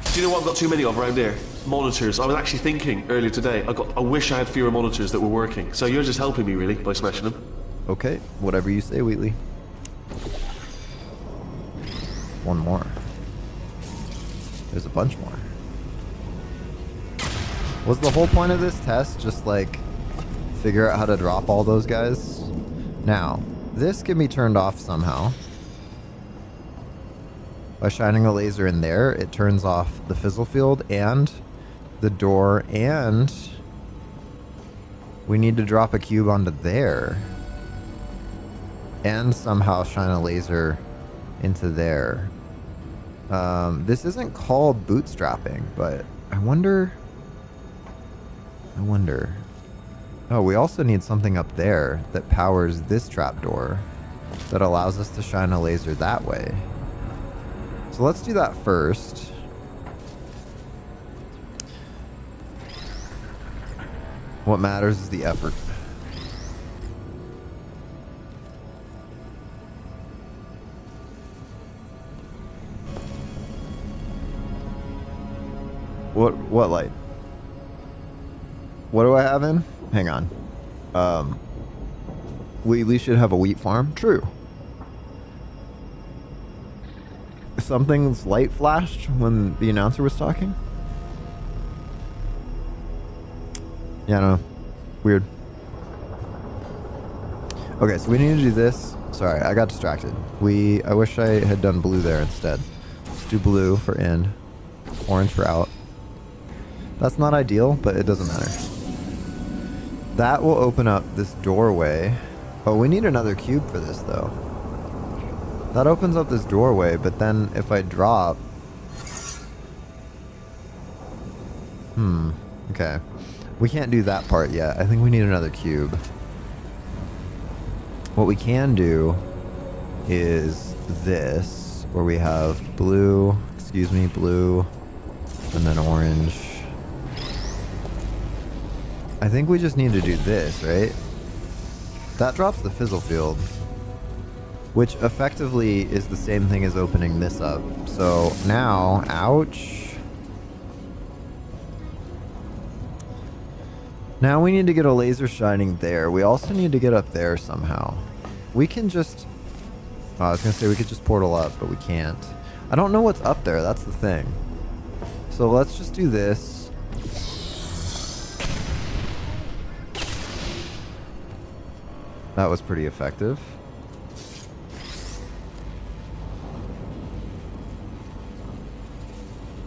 B: Do you know what I've got too many of around here? Monitors. I was actually thinking earlier today, I wish I had fewer monitors that were working. So you're just helping me, really, by smashing them.
A: Okay, whatever you say, Wheatley. One more. There's a bunch more. Was the whole point of this test just, like, figure out how to drop all those guys? Now, this can be turned off somehow. By shining a laser in there, it turns off the fizzle field and the door, and we need to drop a cube onto there. And somehow shine a laser into there. This isn't called bootstrapping, but I wonder... Oh, we also need something up there that powers this trapdoor that allows us to shine a laser that way. So let's do that first. What matters is the effort. What light? What do I have in? Hang on. We should have a wheat farm. True. Something's light flashed when the announcer was talking. Yeah, I don't know. Weird. Okay, so we need to do this. Sorry, I got distracted. I wish I had done blue there instead. Let's do blue for in, orange for out. That's not ideal, but it doesn't matter. That will open up this doorway. Oh, we need another cube for this, though. That opens up this doorway, but then if I drop... Okay. We can't do that part yet. I think we need another cube. What we can do is this, where we have blue, blue, and then orange. I think we just need to do this, right? That drops the fizzle field, which effectively is the same thing as opening this up. So now, ouch. Now we need to get a laser shining there. We also need to get up there somehow. We can just... Oh, I was going to say we could just portal up, but we can't. I don't know what's up there. That's the thing. So let's just do this. That was pretty effective.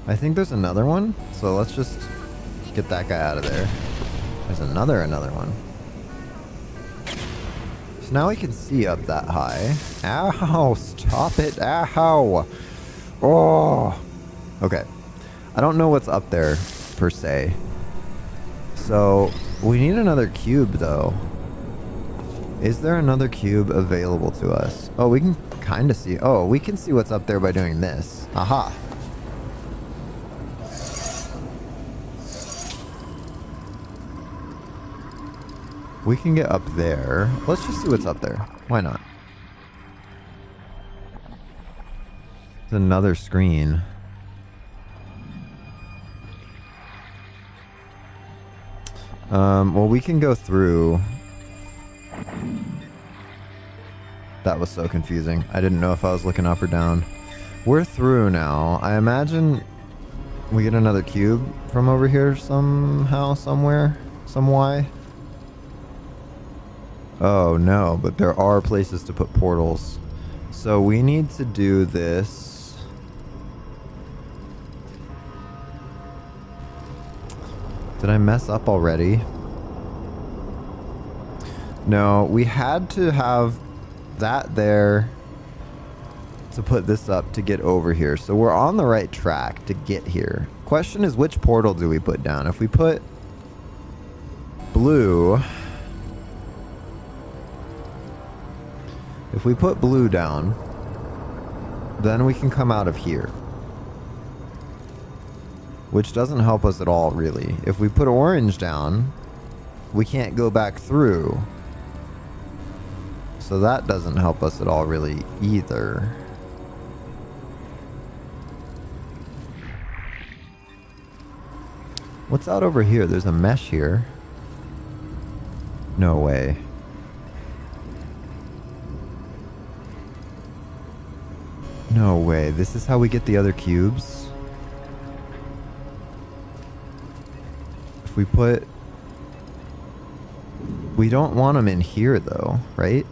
A: I think there's another one. So let's just get that guy out of there. There's another one. So now we can see up that high. Ow, stop it. Ow. Oh. Okay. I don't know what's up there, per se. So, we need another cube, though. Is there another cube available to us? Oh, we can kind of see. Oh, we can see what's up there by doing this. Aha. We can get up there. Let's just see what's up there. Why not? There's another screen. Well, we can go through. That was so confusing. I didn't know if I was looking up or down. We're through now. I imagine we get another cube from over here somehow, somewhere, some way. Oh no, but there are places to put portals. So we need to do this. Did I mess up already? No, we had to have that there to put this up to get over here. So we're on the right track to get here. Question is, which portal do we put down? If we put blue... If we put blue down, then we can come out of here. Which doesn't help us at all, really. If we put orange down, we can't go back through. So that doesn't help us at all, really, either. What's out over here? There's a mesh here. No way. No way. This is how we get the other cubes? If we put... We don't want them in here, though, right?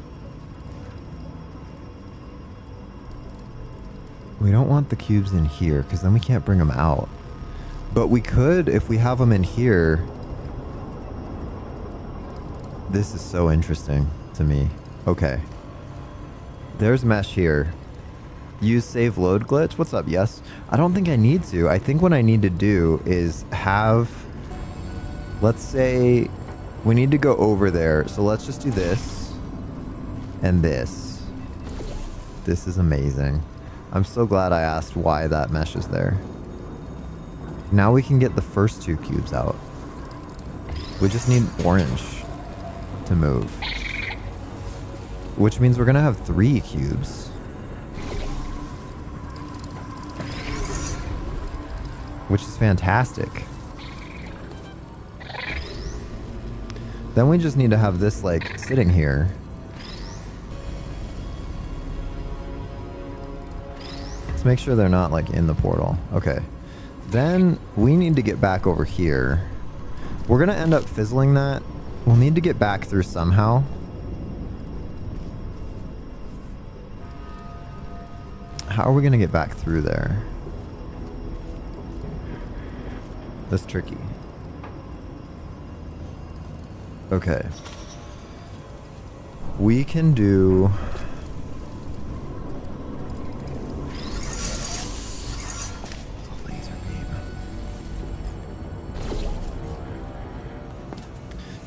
A: We don't want the cubes in here, because then we can't bring them out. But we could, if we have them in here... This is so interesting to me. Okay. There's mesh here. Use save load glitch? What's up? Yes. I don't think I need to. I think what I need to do is have... Let's say we need to go over there. So let's just do this. And this. This is amazing. I'm so glad I asked why that mesh is there. Now we can get the first two cubes out. We just need orange to move. Which means we're going to have 3 cubes. Which is fantastic. Then we just need to have this, like, sitting here. Let's make sure they're not, like, in the portal. Okay. Then we need to get back over here. We're going to end up fizzling that. We'll need to get back through somehow. How are we going to get back through there? That's tricky. Okay. We can do... Laser beam.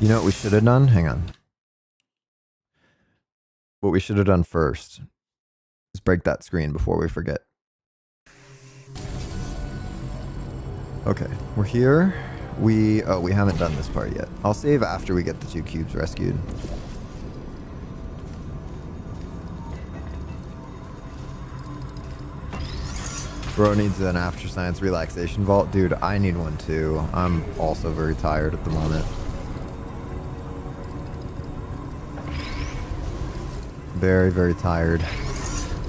A: You know what we should have done? Hang on. What we should have done first is break that screen before we forget. Okay, we're here. We haven't done this part yet. I'll save after we get the 2 cubes rescued. Bro needs an after science relaxation vault. Dude, I need one too. I'm also very tired at the moment. Very, very tired.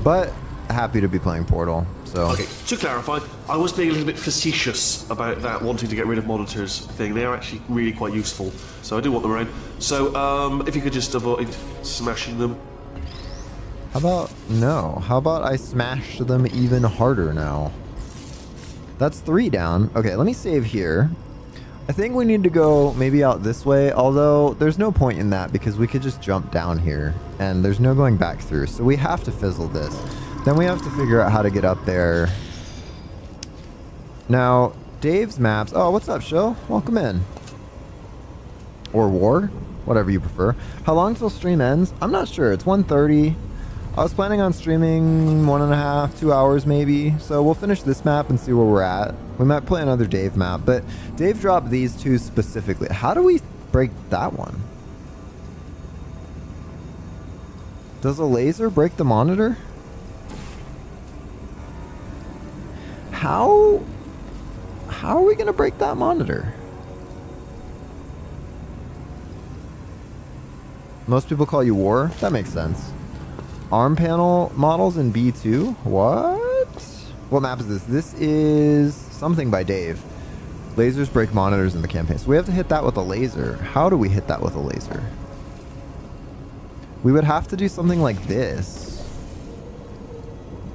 A: But happy to be playing Portal. So
B: Okay, to clarify, I was being a little bit facetious about that wanting to get rid of monitors thing. They are actually really quite useful, so I do want them around. So if you could just avoid smashing them.
A: how about I smash them even harder now? That's 3 down. Okay, let me save here. I think we need to go maybe out this way, although there's no point in that because we could just jump down here and there's no going back through. So we have to fizzle this. Then we have to figure out how to get up there. Now, Dave's maps. Oh, what's up, Shill? Welcome in. Or War, whatever you prefer. How long till stream ends? I'm not sure. It's 1:30. I was planning on streaming 1.5, 2 hours maybe. So we'll finish this map and see where we're at. We might play another Dave map, but Dave dropped these 2 specifically. How do we break that one? Does a laser break the monitor? How are we gonna break that monitor? Most people call you War. That makes sense. ARM panel models in B2? What? What map is this? This is something by Dave. Lasers break monitors in the campaign. So we have to hit that with a laser. How do we hit that with a laser? We would have to do something like this.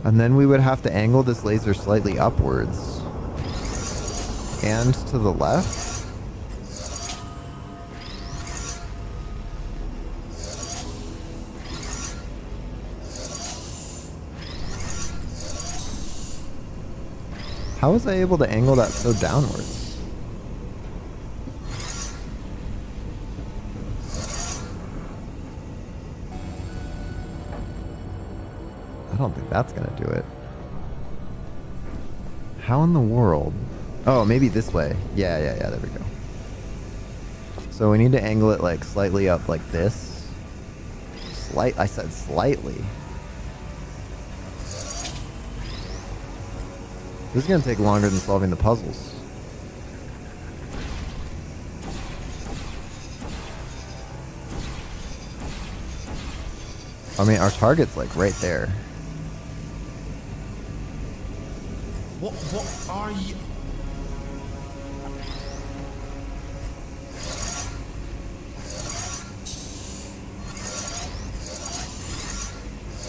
A: And then we would have to angle this laser slightly upwards. And to the left. How was I able to angle that so downwards? I don't think that's gonna do it. How in the world? Oh, maybe this way. Yeah, there we go. So we need to angle it like slightly up like this. I said slightly. This is going to take longer than solving the puzzles. I mean, our target's like right there.
B: What are you...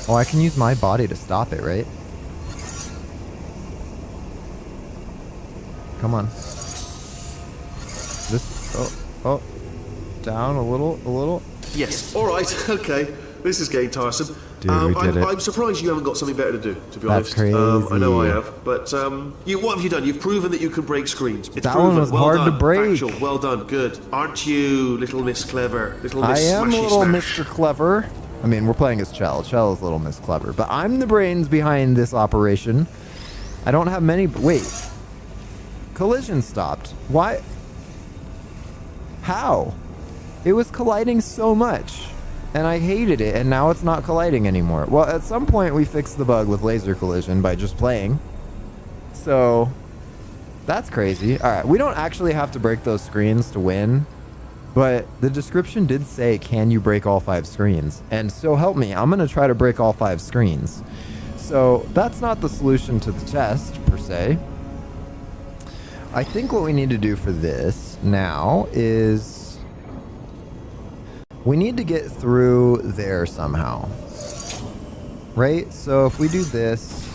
A: Oh, I can use my body to stop it, right? Come on. This, oh, down a little.
B: Yes, alright, okay. This is getting tiresome.
A: Dude, we did it.
B: I'm surprised you haven't got something better to do, to be
A: That's
B: honest.
A: crazy.
B: I know I have, but what have you done? You've proven that you can break screens. It's
A: That
B: proven.
A: one was
B: well
A: hard
B: done.
A: to break.
B: Factual. Well done, good. Aren't you, little Miss Clever? Little Miss
A: I am
B: Smashy
A: little
B: Smash.
A: Mr. Clever. I mean, we're playing as Chell. Chell is little Miss Clever. But I'm the brains behind this operation. I don't have many... Wait. Collision stopped. Why? How? It was colliding so much. And I hated it, and now it's not colliding anymore. Well, at some point we fixed the bug with laser collision by just playing. So, that's crazy. Alright, we don't actually have to break those screens to win. But the description did say, can you break all 5 screens? And so help me, I'm going to try to break all 5 screens. So, that's not the solution to the test, per se. I think what we need to do for this now is... we need to get through there somehow. Right? So if we do this,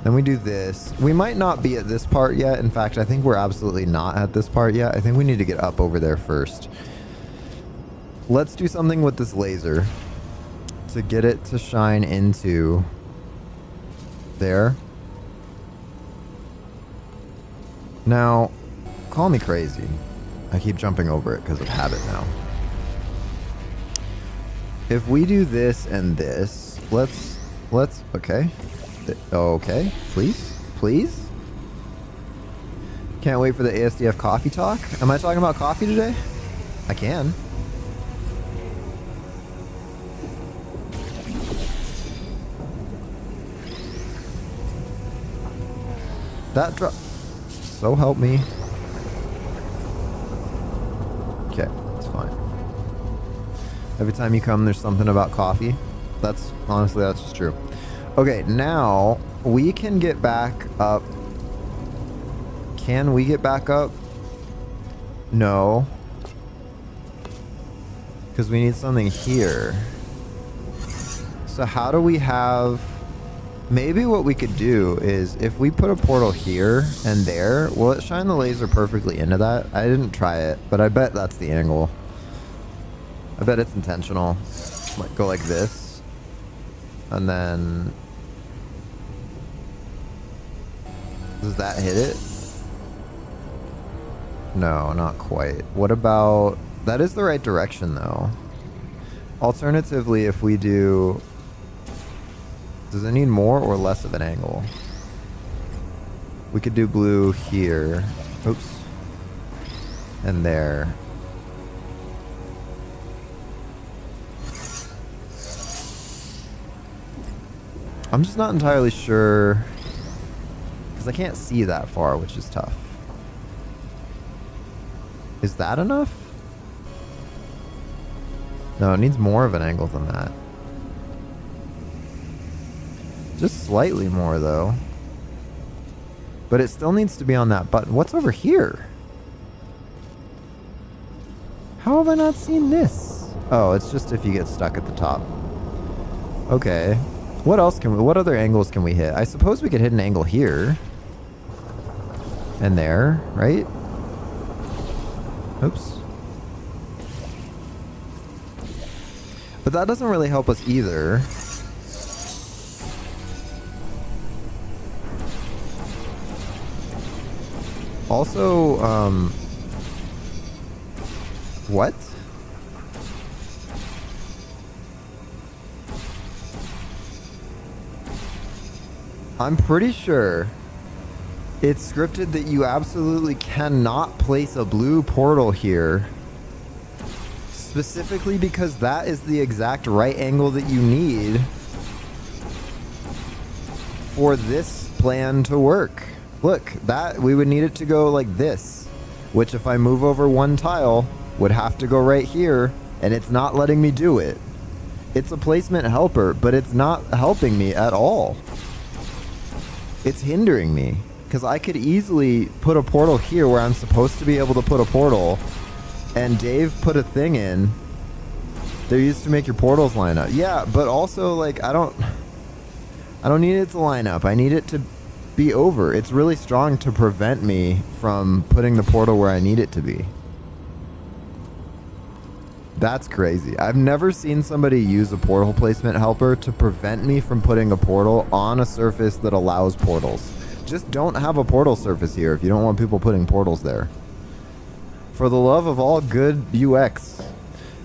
A: then we do this. We might not be at this part yet. In fact, I think we're absolutely not at this part yet. I think we need to get up over there first. Let's do something with this laser to get it to shine into there. Now, call me crazy. I keep jumping over it because of habit now. If we do this and this, let's, okay. Okay, please. Can't wait for the ASDF coffee talk. Am I talking about coffee today? I can. That drop. So help me. Okay, it's fine. Every time you come, there's something about coffee. That's honestly, that's just true. Okay, now we can get back up. Can we get back up? No. Because we need something here. So how do we have... Maybe what we could do is if we put a portal here and there, will it shine the laser perfectly into that? I didn't try it, but I bet that's the angle. I bet it's intentional. Like go like this. And then... Does that hit it? No, not quite. What about... That is the right direction though. Alternatively, if we do... Does it need more or less of an angle? We could do blue here. Oops. And there. I'm just not entirely sure. Because I can't see that far, which is tough. Is that enough? No, it needs more of an angle than that. Just slightly more, though. But it still needs to be on that button. What's over here? How have I not seen this? Oh, it's just if you get stuck at the top. Okay. What else can we... What other angles can we hit? I suppose we could hit an angle here. And there, right? Oops. But that doesn't really help us either. Also, what? I'm pretty sure it's scripted that you absolutely cannot place a blue portal here. Specifically because that is the exact right angle that you need for this plan to work. Look, that we would need it to go like this, which if I move over one tile would have to go right here, and it's not letting me do it. It's a placement helper, but it's not helping me at all. It's hindering me, because I could easily put a portal here where I'm supposed to be able to put a portal, and Dave put a thing in. They're used to make your portals line up. Yeah, but also, like, I don't need it to line up. I need it to be over. It's really strong to prevent me from putting the portal where I need it to be. That's crazy. I've never seen somebody use a portal placement helper to prevent me from putting a portal on a surface that allows portals. Just don't have a portal surface here if you don't want people putting portals there. For the love of all good UX.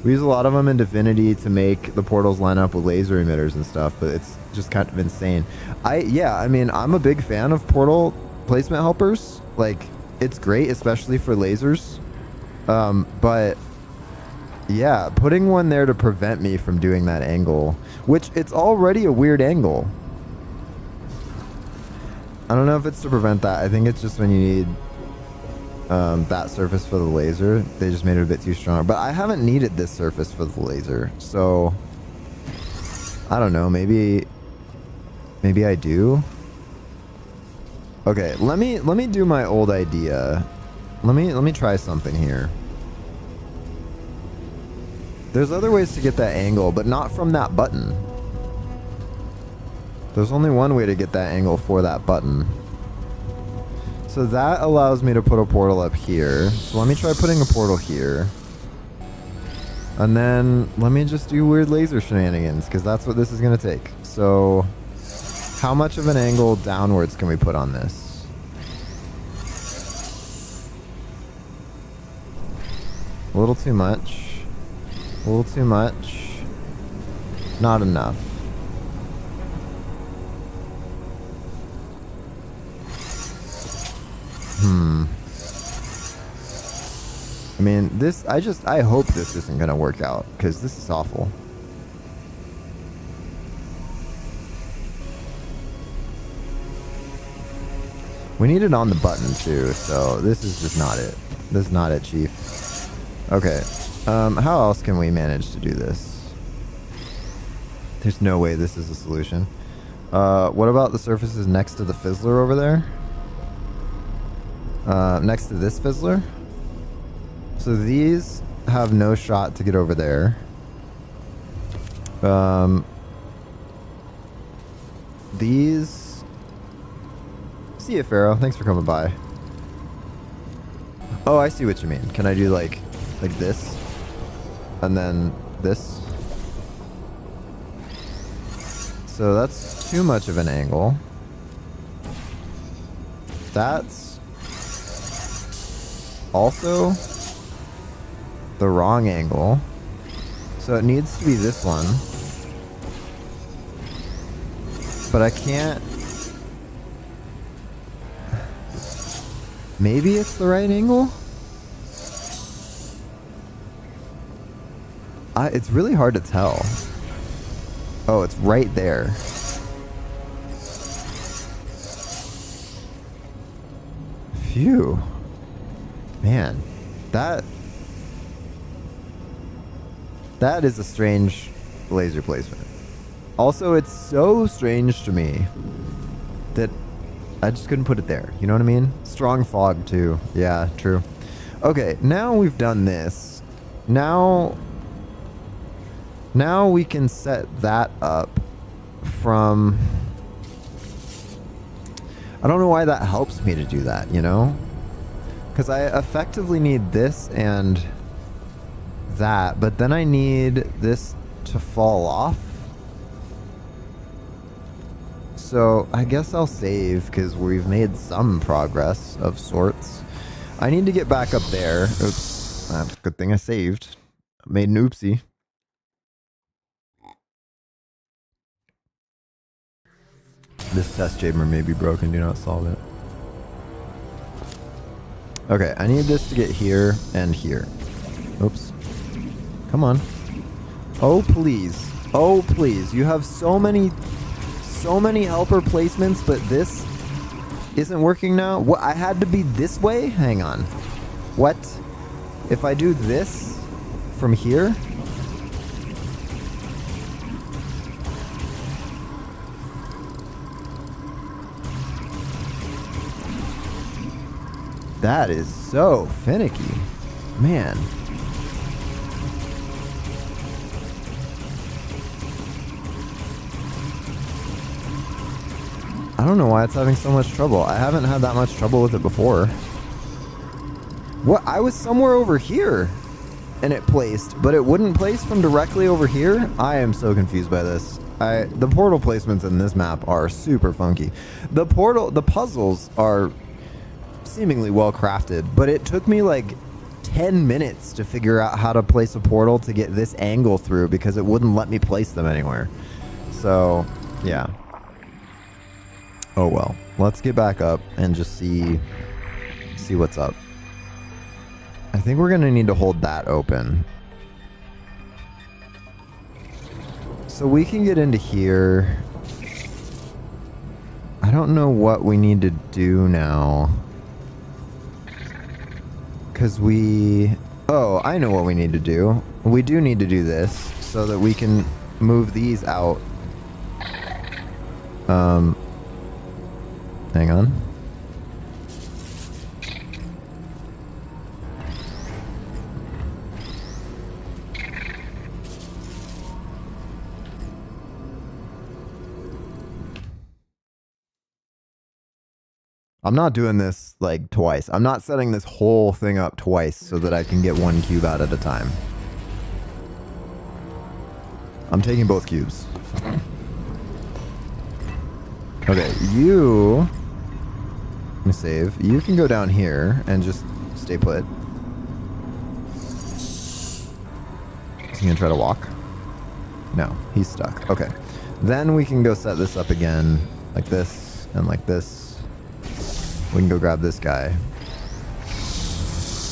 A: We use a lot of them in Divinity to make the portals line up with laser emitters and stuff, but it's just kind of insane. I mean, I'm a big fan of portal placement helpers. Like, it's great, especially for lasers. But yeah, putting one there to prevent me from doing that angle, which it's already a weird angle. I don't know if it's to prevent that. I think it's just when you need that surface for the laser, they just made it a bit too strong. But I haven't needed this surface for the laser, so I don't know. Maybe I do. Okay, let me do my old idea. Let me try something here. There's other ways to get that angle, but not from that button. There's only one way to get that angle for that button. So that allows me to put a portal up here. So let me try putting a portal here. And then let me just do weird laser shenanigans, because that's what this is going to take. So how much of an angle downwards can we put on this? A little too much. A little too much. Not enough. I mean, this, I hope this isn't gonna work out, because this is awful. We need it on the button too, so this is just not it. This is not it, Chief. Okay, how else can we manage to do this? There's no way this is a solution. What about the surfaces next to the fizzler over there? Next to this fizzler? So these have no shot to get over there. These... See you, Pharaoh. Thanks for coming by. Oh, I see what you mean. Can I do like this? And then this? So that's too much of an angle. That's also the wrong angle. So it needs to be this one. But I can't... Maybe it's the right angle? It's really hard to tell. Oh, it's right there. Phew. Man, that is a strange laser placement. Also, it's so strange to me that I just couldn't put it there. You know what I mean? Strong fog too. Yeah, true. Okay, now we've done this. Now we can set that up from... I don't know why that helps me to do that, you know? Because I effectively need this and that, but then I need this to fall off. So I guess I'll save because we've made some progress of sorts. I need to get back up there. Oops. Good thing I saved. Made an oopsie. This test chamber may be broken. Do not solve it. Okay, I need this to get here and here. Oops. Come on. Oh, please. Oh, please. You have so many helper placements, but this isn't working now. What? I had to be this way? Hang on. What? If I do this from here? That is so finicky. Man. I don't know why it's having so much trouble. I haven't had that much trouble with it before. What? I was somewhere over here and it placed, but it wouldn't place from directly over here? I am so confused by this. The portal placements in this map are super funky. The puzzles are seemingly well crafted, but it took me like 10 minutes to figure out how to place a portal to get this angle through because it wouldn't let me place them anywhere. So, yeah. Oh well. Let's get back up and just see what's up. I think we're gonna need to hold that open. So we can get into here. I don't know what we need to do now. Because oh, I know what we need to do. We do need to do this so that we can move these out. Hang on. I'm not doing this like twice. I'm not setting this whole thing up twice so that I can get one cube out at a time. I'm taking both cubes. Okay, let me save. You can go down here and just stay put. he gonna try to walk? No, he's stuck. Okay. Then we can go set this up again, like this and like this. We can go grab this guy.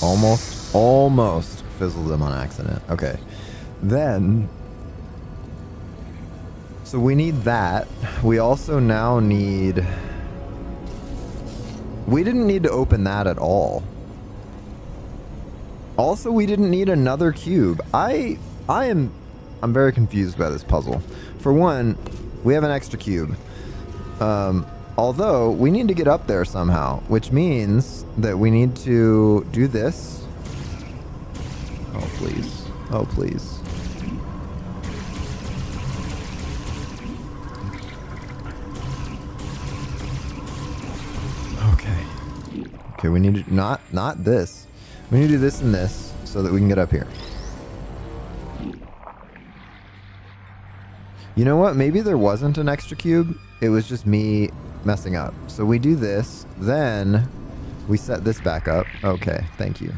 A: Almost fizzled him on accident. Okay. Then, so we need that. We also now need, we didn't need to open that at all. Also, we didn't need another cube. I'm very confused by this puzzle. For one, we have an extra cube. Although, we need to get up there somehow, which means that we need to do this. Oh, please. Oh, please. Okay. Okay, we need to, not this. We need to do this and this so that we can get up here. You know what? Maybe there wasn't an extra cube. It was just me messing up. So we do this, then we set this back up. Okay, thank you.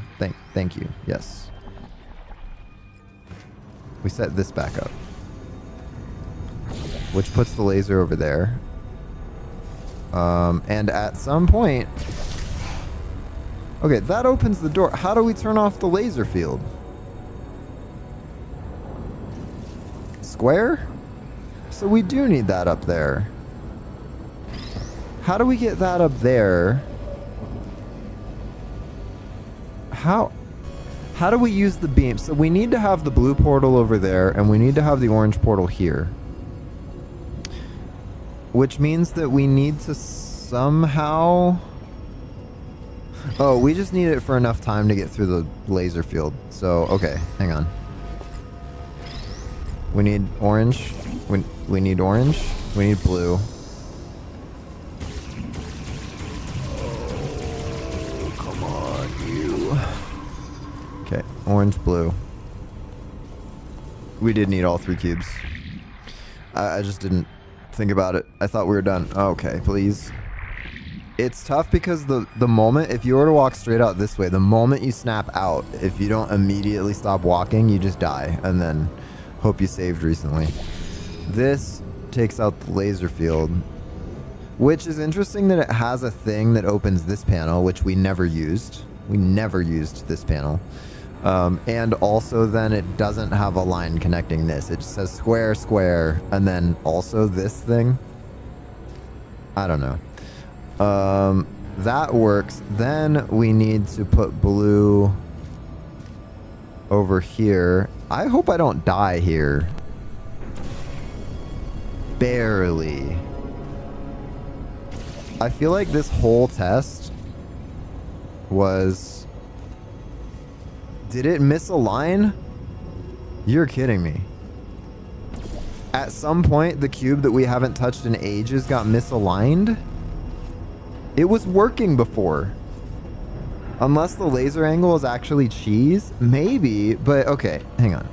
A: Thank you. Yes. We set this back up, which puts the laser over there. And at some point, okay, that opens the door. How do we turn off the laser field? Square? So we do need that up there. How do we get that up there? How do we use the beam? So we need to have the blue portal over there, and we need to have the orange portal here. Which means that we need to somehow... Oh, we just need it for enough time to get through the laser field. So, okay, hang on. We need orange. We need orange. We need blue. Oh, come on, you. Okay, orange, blue. We did need all 3 cubes. I just didn't think about it. I thought we were done. Okay, please. It's tough because the moment, if you were to walk straight out this way, the moment you snap out, if you don't immediately stop walking, you just die. And then hope you saved recently. This takes out the laser field, which is interesting that it has a thing that opens this panel, which we never used. We never used this panel. And also then it doesn't have a line connecting this. It just says square, square, and then also this thing. I don't know. That works. Then we need to put blue over here. I hope I don't die here. Barely. I feel like this whole test was... Did it misalign? You're kidding me. At some point, the cube that we haven't touched in ages got misaligned? It was working before. Unless the laser angle is actually cheese? Maybe, but okay, hang on.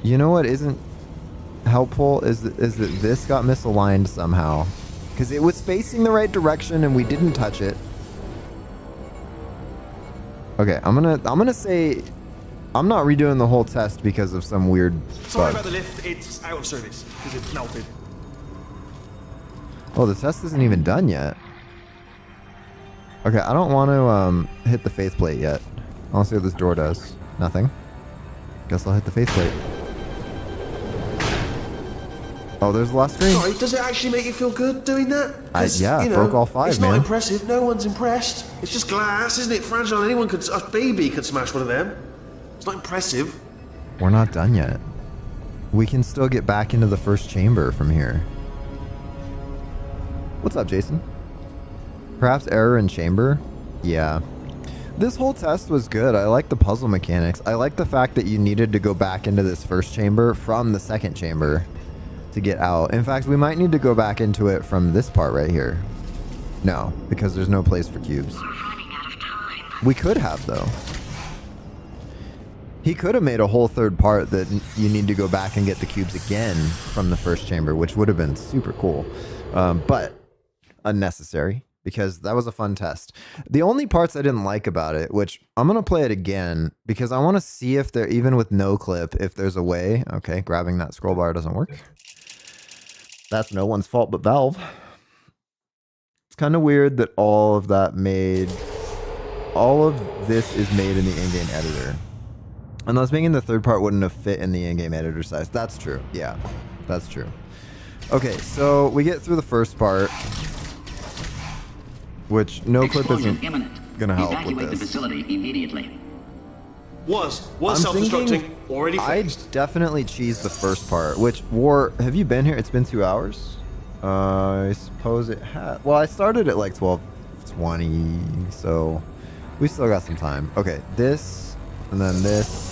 A: You know what isn't helpful is that this got misaligned somehow. Because it was facing the right direction and we didn't touch it. Okay, I'm gonna say I'm not redoing the whole test because of some weird
B: Sorry
A: bug.
B: about the lift, it's out of service because it melted.
A: Oh, the test isn't even done yet. Okay, I don't want to hit the faith plate yet. I want to see what this door does. Nothing. Guess I'll hit the faith plate. Oh, there's the last screen.
B: Sorry, does it actually make you feel good doing that?
A: Yeah,
B: you know,
A: broke all 5,
B: it's
A: man.
B: not impressive. No one's impressed. It's just glass, isn't it? Fragile. Anyone could, a baby could smash one of them. It's not impressive.
A: We're not done yet. We can still get back into the first chamber from here. What's up, Jason? Perhaps error in chamber? Yeah. This whole test was good. I like the puzzle mechanics. I like the fact that you needed to go back into this first chamber from the second chamber to get out. In fact, we might need to go back into it from this part right here. No, because there's no place for cubes. We could have, though. He could have made a whole third part that you need to go back and get the cubes again from the first chamber, which would have been super cool. But unnecessary. because that was a fun test. The only parts I didn't like about it, which I'm going to play it again because I want to see if there, even with no clip, if there's a way. Okay, grabbing that scroll bar doesn't work. That's no one's fault but Valve. It's kind of weird that all of this is made in the in-game editor. Unless making the third part wouldn't have fit in the in-game editor size. That's true. Yeah, that's true. Okay, so we get through the first part, which no clip isn't going to help
C: Evacuate
A: with
C: the
A: this.
C: facility immediately.
B: Was
A: I'm
B: self-destructing
A: thinking
B: already
A: I
B: fixed?
A: definitely cheesed the first part, which have you been here? It's been 2 hours. I suppose it had. Well, I started at like 12:20, so we still got some time. Okay, this, and then this.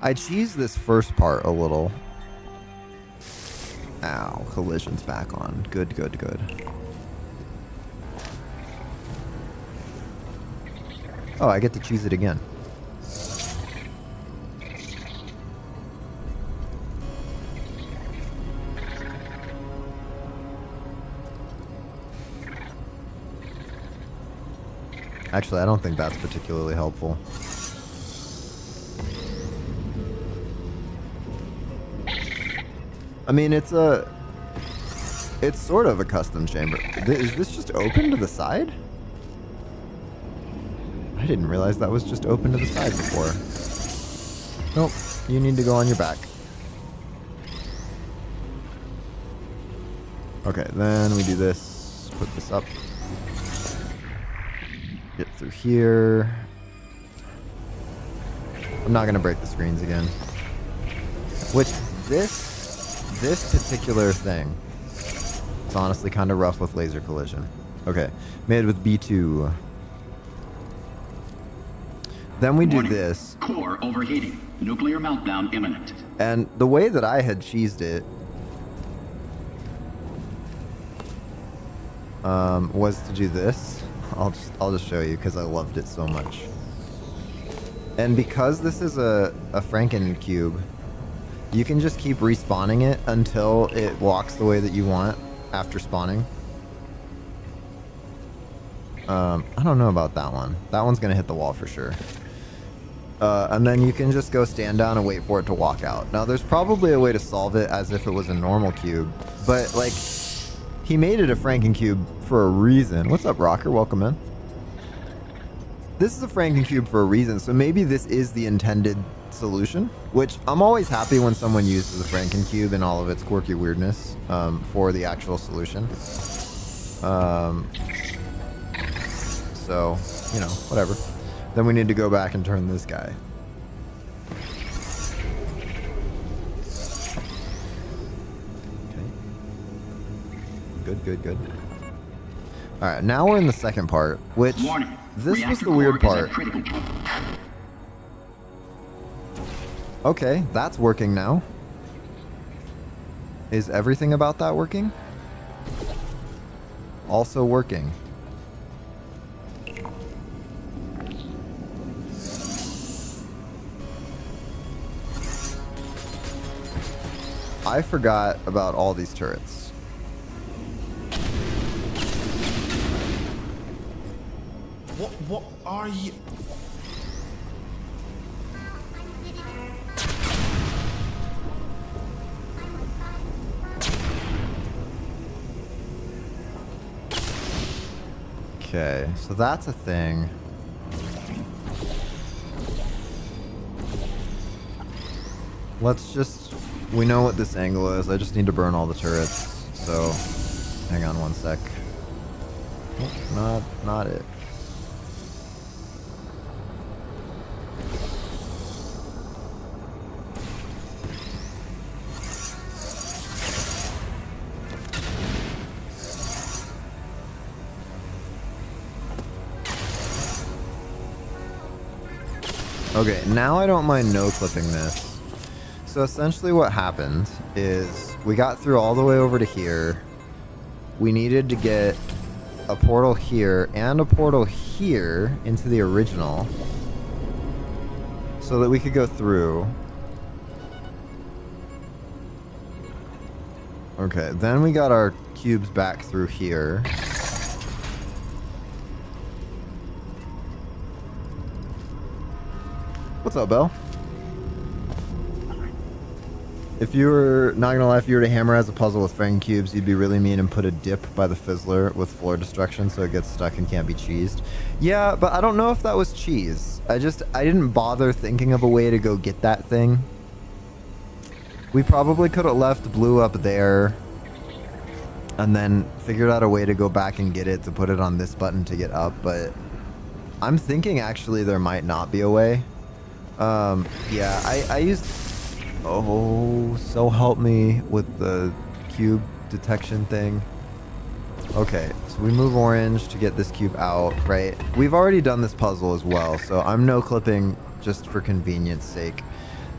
A: I cheesed this first part a little. Ow, collision's back on. Good. Oh, I get to cheese it again. Actually, I don't think that's particularly helpful. I mean, it's sort of a custom chamber. Is this just open to the side? I didn't realize that was just open to the side before. Nope, you need to go on your back. Okay, then we do this, put this up. Get through here. I'm not gonna break the screens again. Which, this particular thing is honestly kind of rough with laser collision. Okay, made with B2. Then we do this.
C: Core overheating. Nuclear meltdown imminent.
A: And the way that I had cheesed it was to do this. I'll just show you because I loved it so much. And because this is a Franken cube, you can just keep respawning it until it walks the way that you want after spawning. I don't know about that one. That one's gonna hit the wall for sure. And then you can just go stand down and wait for it to walk out. Now, there's probably a way to solve it as if it was a normal cube, but like, he made it a Franken cube for a reason. What's up, Rocker? Welcome in. This is a Franken cube for a reason, so maybe this is the intended solution, which I'm always happy when someone uses the Franken cube and all of its quirky weirdness for the actual solution. So, you know, whatever. Then we need to go back and turn this guy. Okay. Good. Alright, now we're in the second part, which, this was the weird part. Okay, that's working now. Is everything about that working? Also working. I forgot about all these turrets.
B: What are you?
A: Okay, so that's a thing. Let's just... We know what this angle is. I just need to burn all the turrets. So, hang on one sec. Oh, not it. Okay, now I don't mind no clipping this. So essentially what happened is we got through all the way over to here. We needed to get a portal here and a portal here into the original so that we could go through. Okay, then we got our cubes back through here. What's up, Belle? If you were, not gonna lie, if you were to hammer as a puzzle with frame cubes, you'd be really mean and put a dip by the fizzler with floor destruction so it gets stuck and can't be cheesed. Yeah, but I don't know if that was cheese. I didn't bother thinking of a way to go get that thing. We probably could have left blue up there and then figured out a way to go back and get it to put it on this button to get up, but I'm thinking actually there might not be a way. Yeah, I used... Oh, so help me with the cube detection thing. Okay, so we move orange to get this cube out, right? We've already done this puzzle as well, so I'm no clipping just for convenience sake.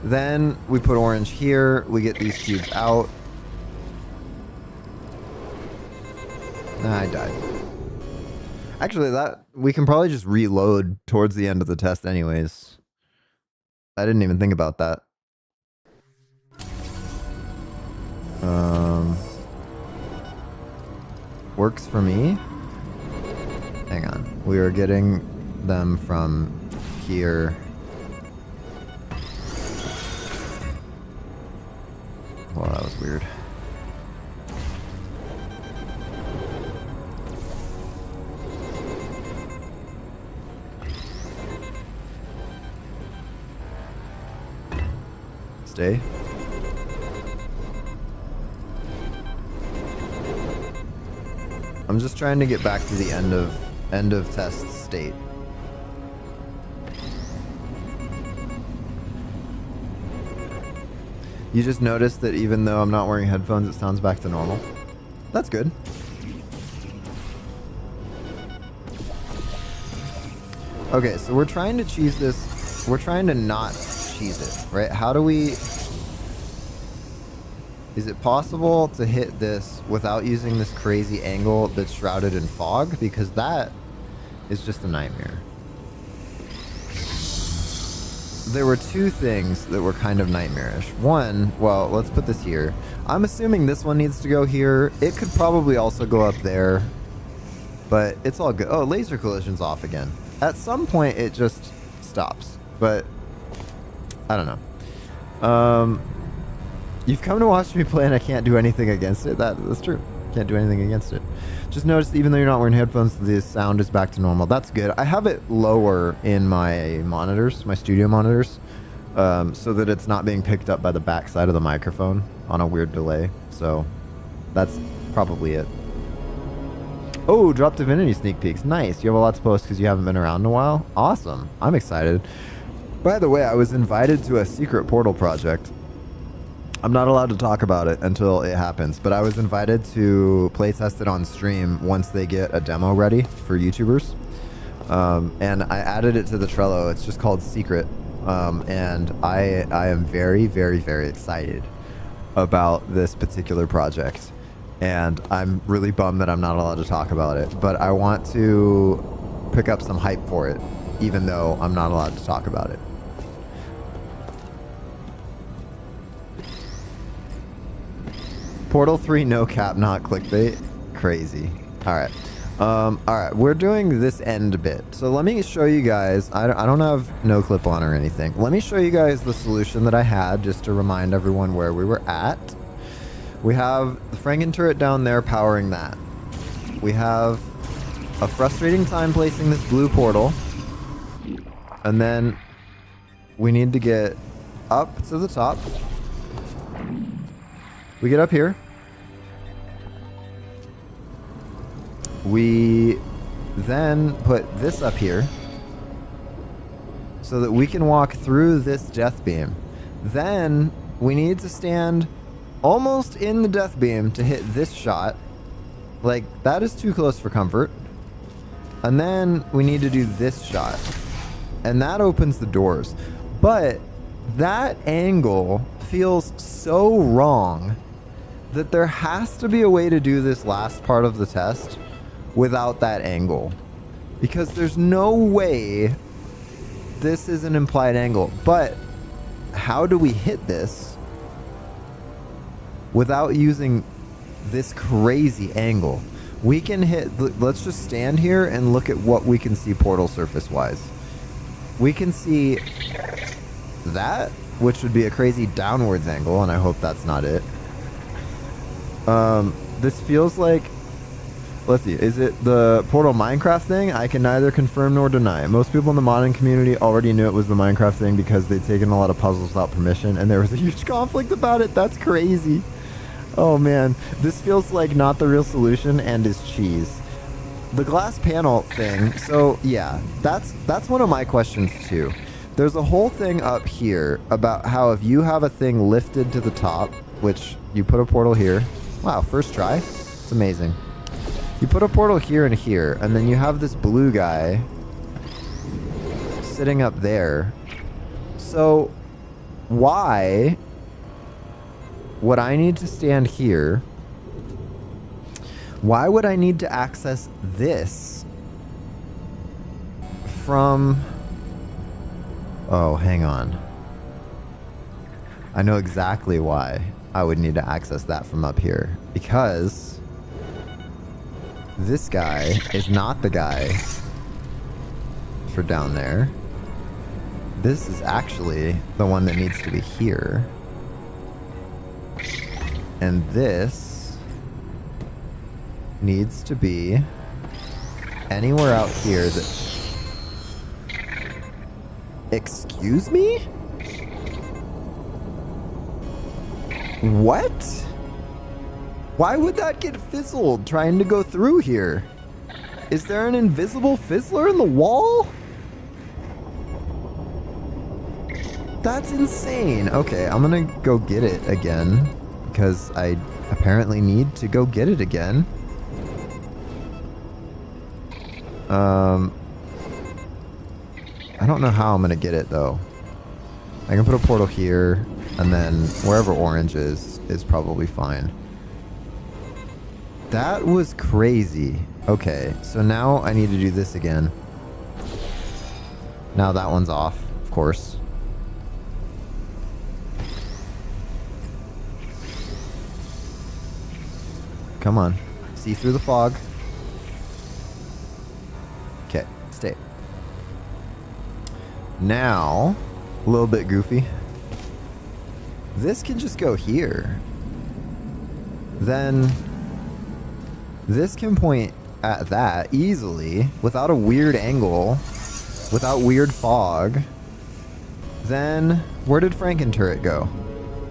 A: Then we put orange here, we get these cubes out. Nah, I died. Actually, that we can probably just reload towards the end of the test anyways. I didn't even think about that. Works for me. Hang on. We are getting them from here. Well, that was weird. Stay. I'm just trying to get back to the end of test state. You just noticed that even though I'm not wearing headphones, it sounds back to normal. That's good. Okay, so we're trying to cheese this. We're trying to not cheese it, right? How do we... Is it possible to hit this without using this crazy angle that's shrouded in fog? Because that is just a nightmare. There were two things that were kind of nightmarish. One, well, let's put this here. I'm assuming this one needs to go here. It could probably also go up there, but it's all good. Oh, laser collision's off again. At some point, it just stops, but I don't know. You've come to watch me play and I can't do anything against it. That's true. Can't do anything against it. Just notice that even though you're not wearing headphones, the sound is back to normal. That's good. I have it lower in my monitors, my studio monitors, so that it's not being picked up by the back side of the microphone on a weird delay. So that's probably it. Oh, drop Divinity sneak peeks. Nice. You have a lot to post because you haven't been around in a while. Awesome. I'm excited. By the way, I was invited to a secret Portal project. I'm not allowed to talk about it until it happens, but I was invited to play test it on stream once they get a demo ready for YouTubers. And I added it to the Trello. It's just called Secret. And I am very, very, very excited about this particular project. And I'm really bummed that I'm not allowed to talk about it, but I want to pick up some hype for it, even though I'm not allowed to talk about it. Portal 3 no cap, not clickbait. Crazy. Alright. Alright, we're doing this end bit. So let me show you guys. I don't have no clip on or anything. Let me show you guys the solution that I had just to remind everyone where we were at. We have the Franken turret down there powering that. We have a frustrating time placing this blue portal. And then we need to get up to the top. We get up here. We then put this up here so that we can walk through this death beam. Then we need to stand almost in the death beam to hit this shot. Like, that is too close for comfort. And then we need to do this shot. And that opens the doors. But that angle feels so wrong that there has to be a way to do this last part of the test without that angle, because there's no way this is an implied angle. But how do we hit this without using this crazy angle. We can hit, let's just stand here and look at what we can see portal surface wise. We can see that, which would be a crazy downwards angle, and I hope that's not it. This feels like, let's see, is it the Portal Minecraft thing? I can neither confirm nor deny. Most people in the modding community already knew it was the Minecraft thing because they'd taken a lot of puzzles without permission, and there was a huge conflict about it. That's crazy. Oh man, this feels like not the real solution and is cheese. The glass panel thing, so yeah, that's one of my questions too. There's a whole thing up here about how if you have a thing lifted to the top, which you put a portal here. Wow, first try. It's amazing. You put a portal here and here, and then you have this blue guy sitting up there. So why would I need to stand here? Why would I need to access this from... Oh, hang on. I know exactly why I would need to access that from up here. Because this guy is not the guy for down there. This is actually the one that needs to be here. And this needs to be anywhere out here that... Excuse me? What? Why would that get fizzled trying to go through here? Is there an invisible fizzler in the wall? That's insane. Okay, I'm gonna go get it again because I apparently need to go get it again. I don't know how I'm gonna get it though. I can put a portal here, and then wherever orange is probably fine. That was crazy. Okay, so now I need to do this again. Now that one's off, of course. Come on. See through the fog. Okay, stay. Now, a little bit goofy. This can just go here. Then this can point at that easily without a weird angle, without weird fog. Then where did Franken-turret go?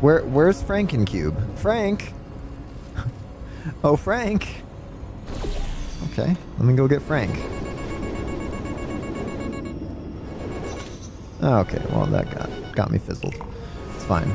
A: Where's Franken-cube? Frank? Oh, Frank. Okay, let me go get Frank. Okay, well that got me fizzled. It's fine.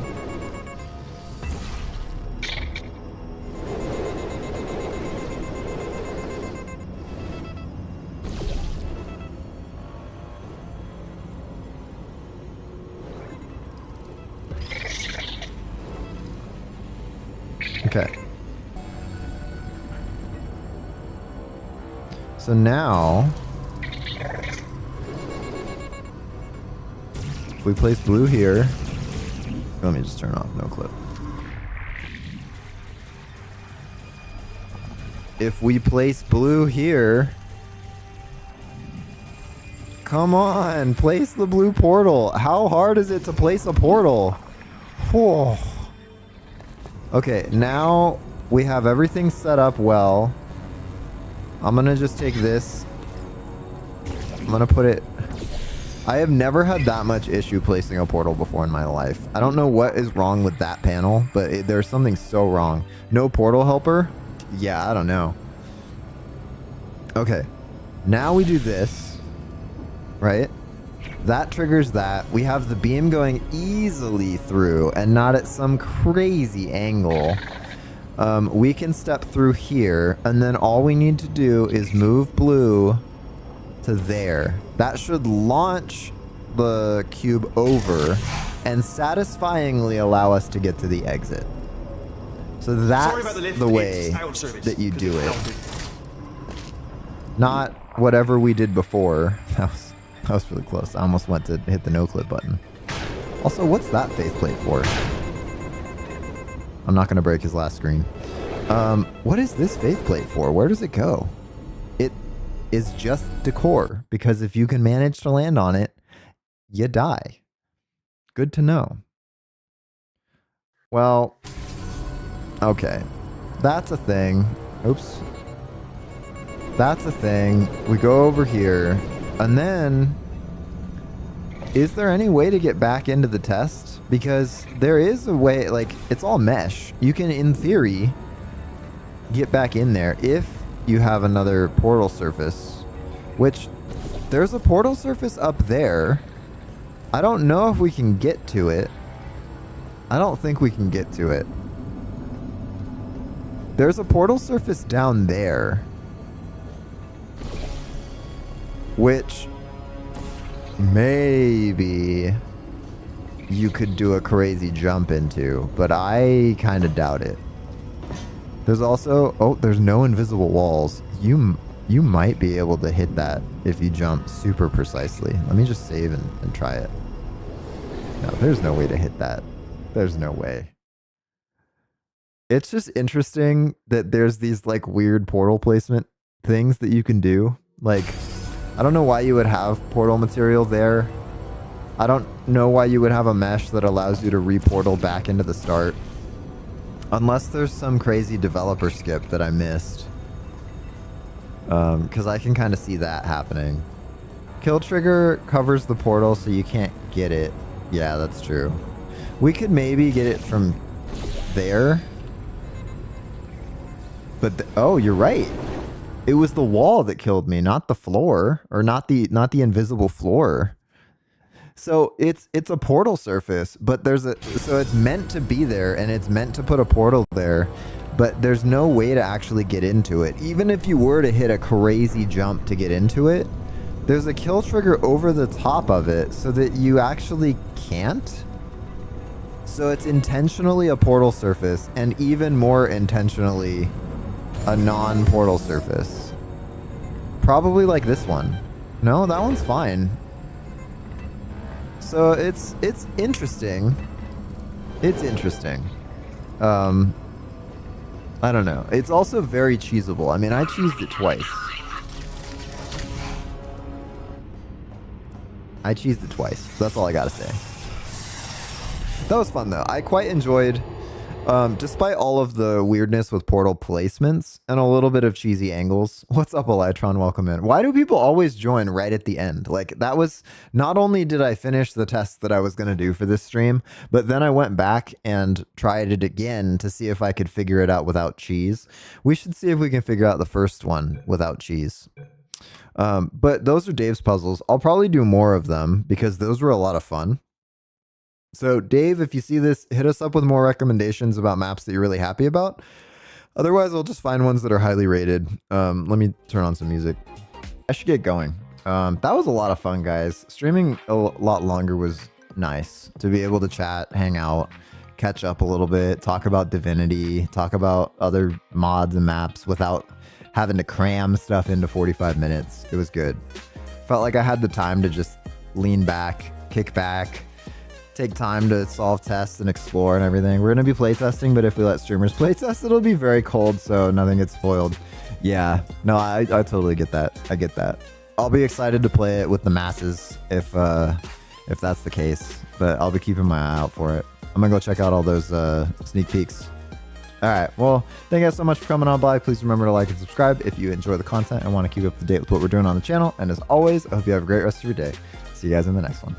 A: Okay. So now, if we place blue here, let me just turn off no clip. If we place blue here, come on, place the blue portal. How hard is it to place a portal? Whoa. Okay, now we have everything set up well. I'm gonna just take this. I'm gonna put it... I have never had that much issue placing a portal before in my life. I don't know what is wrong with that panel, but there's something so wrong. No portal helper? Yeah, I don't know. Okay, now we do this, right? That triggers that. We have the beam going easily through and not at some crazy angle. We can step through here, and then all we need to do is move blue to there. That should launch the cube over and satisfyingly allow us to get to the exit. So that's the way that you do it. Not whatever we did before. That was really close. I almost went to hit the no-clip button. Also, what's that faith plate for? I'm not going to break his last screen. What is this faith plate for? Where does it go? It is just decor, because if you can manage to land on it, you die. Good to know. Well, okay. That's a thing. Oops. That's a thing. We go over here, and then is there any way to get back into the test? Because there is a way, like, it's all mesh. You can, in theory, get back in there if you have another portal surface, which there's a portal surface up there. I don't know if we can get to it. I don't think we can get to it. There's a portal surface down there, which maybe you could do a crazy jump into, but I kind of doubt it. There's also, oh, there's no invisible walls. You might be able to hit that if you jump super precisely. Let me just save and try it. No, there's no way to hit that. There's no way. It's just interesting that there's these like weird portal placement things that you can do. Like, I don't know why you would have portal material there. I don't know why you would have a mesh that allows you to re-portal back into the start. Unless there's some crazy developer skip that I missed. Because I can kind of see that happening. Kill trigger covers the portal so you can't get it. Yeah, that's true. We could maybe get it from there. But oh, you're right. It was the wall that killed me, not the floor, or not the invisible floor. So it's a portal surface, but so it's meant to be there, and it's meant to put a portal there, but there's no way to actually get into it. Even if you were to hit a crazy jump to get into it, there's a kill trigger over the top of it so that you actually can't. So it's intentionally a portal surface, and even more intentionally a non-portal surface. Probably like this one. No, that one's fine. So it's interesting. It's interesting. I don't know. It's also very cheesable. I mean, I cheesed it twice. That's all I gotta say. That was fun though. I quite enjoyed, despite all of the weirdness with portal placements and a little bit of cheesy angles. What's up, Elytron? Welcome in. Why do people always join right at the end? Like, that was, not only did I finish the test that I was going to do for this stream, but then I went back and tried it again to see if I could figure it out without cheese. We should see if we can figure out the first one without cheese. But those are Dave's puzzles. I'll probably do more of them because those were a lot of fun. So Dave, if you see this, hit us up with more recommendations about maps that you're really happy about. Otherwise, I'll just find ones that are highly rated. Let me turn on some music. I should get going. That was a lot of fun, guys. Streaming a lot longer was nice to be able to chat, hang out, catch up a little bit, talk about Divinity, talk about other mods and maps without having to cram stuff into 45 minutes. It was good. Felt like I had the time to just lean back, kick back, take time to solve tests and explore and everything. We're going to be playtesting, but if we let streamers playtest, it'll be very cold, so nothing gets spoiled. Yeah, no, I totally get that. I get that. I'll be excited to play it with the masses if that's the case, but I'll be keeping my eye out for it. I'm going to go check out all those sneak peeks. All right, well, thank you guys so much for coming on by. Please remember to like and subscribe if you enjoy the content and want to keep up to date with what we're doing on the channel. And as always, I hope you have a great rest of your day. See you guys in the next one.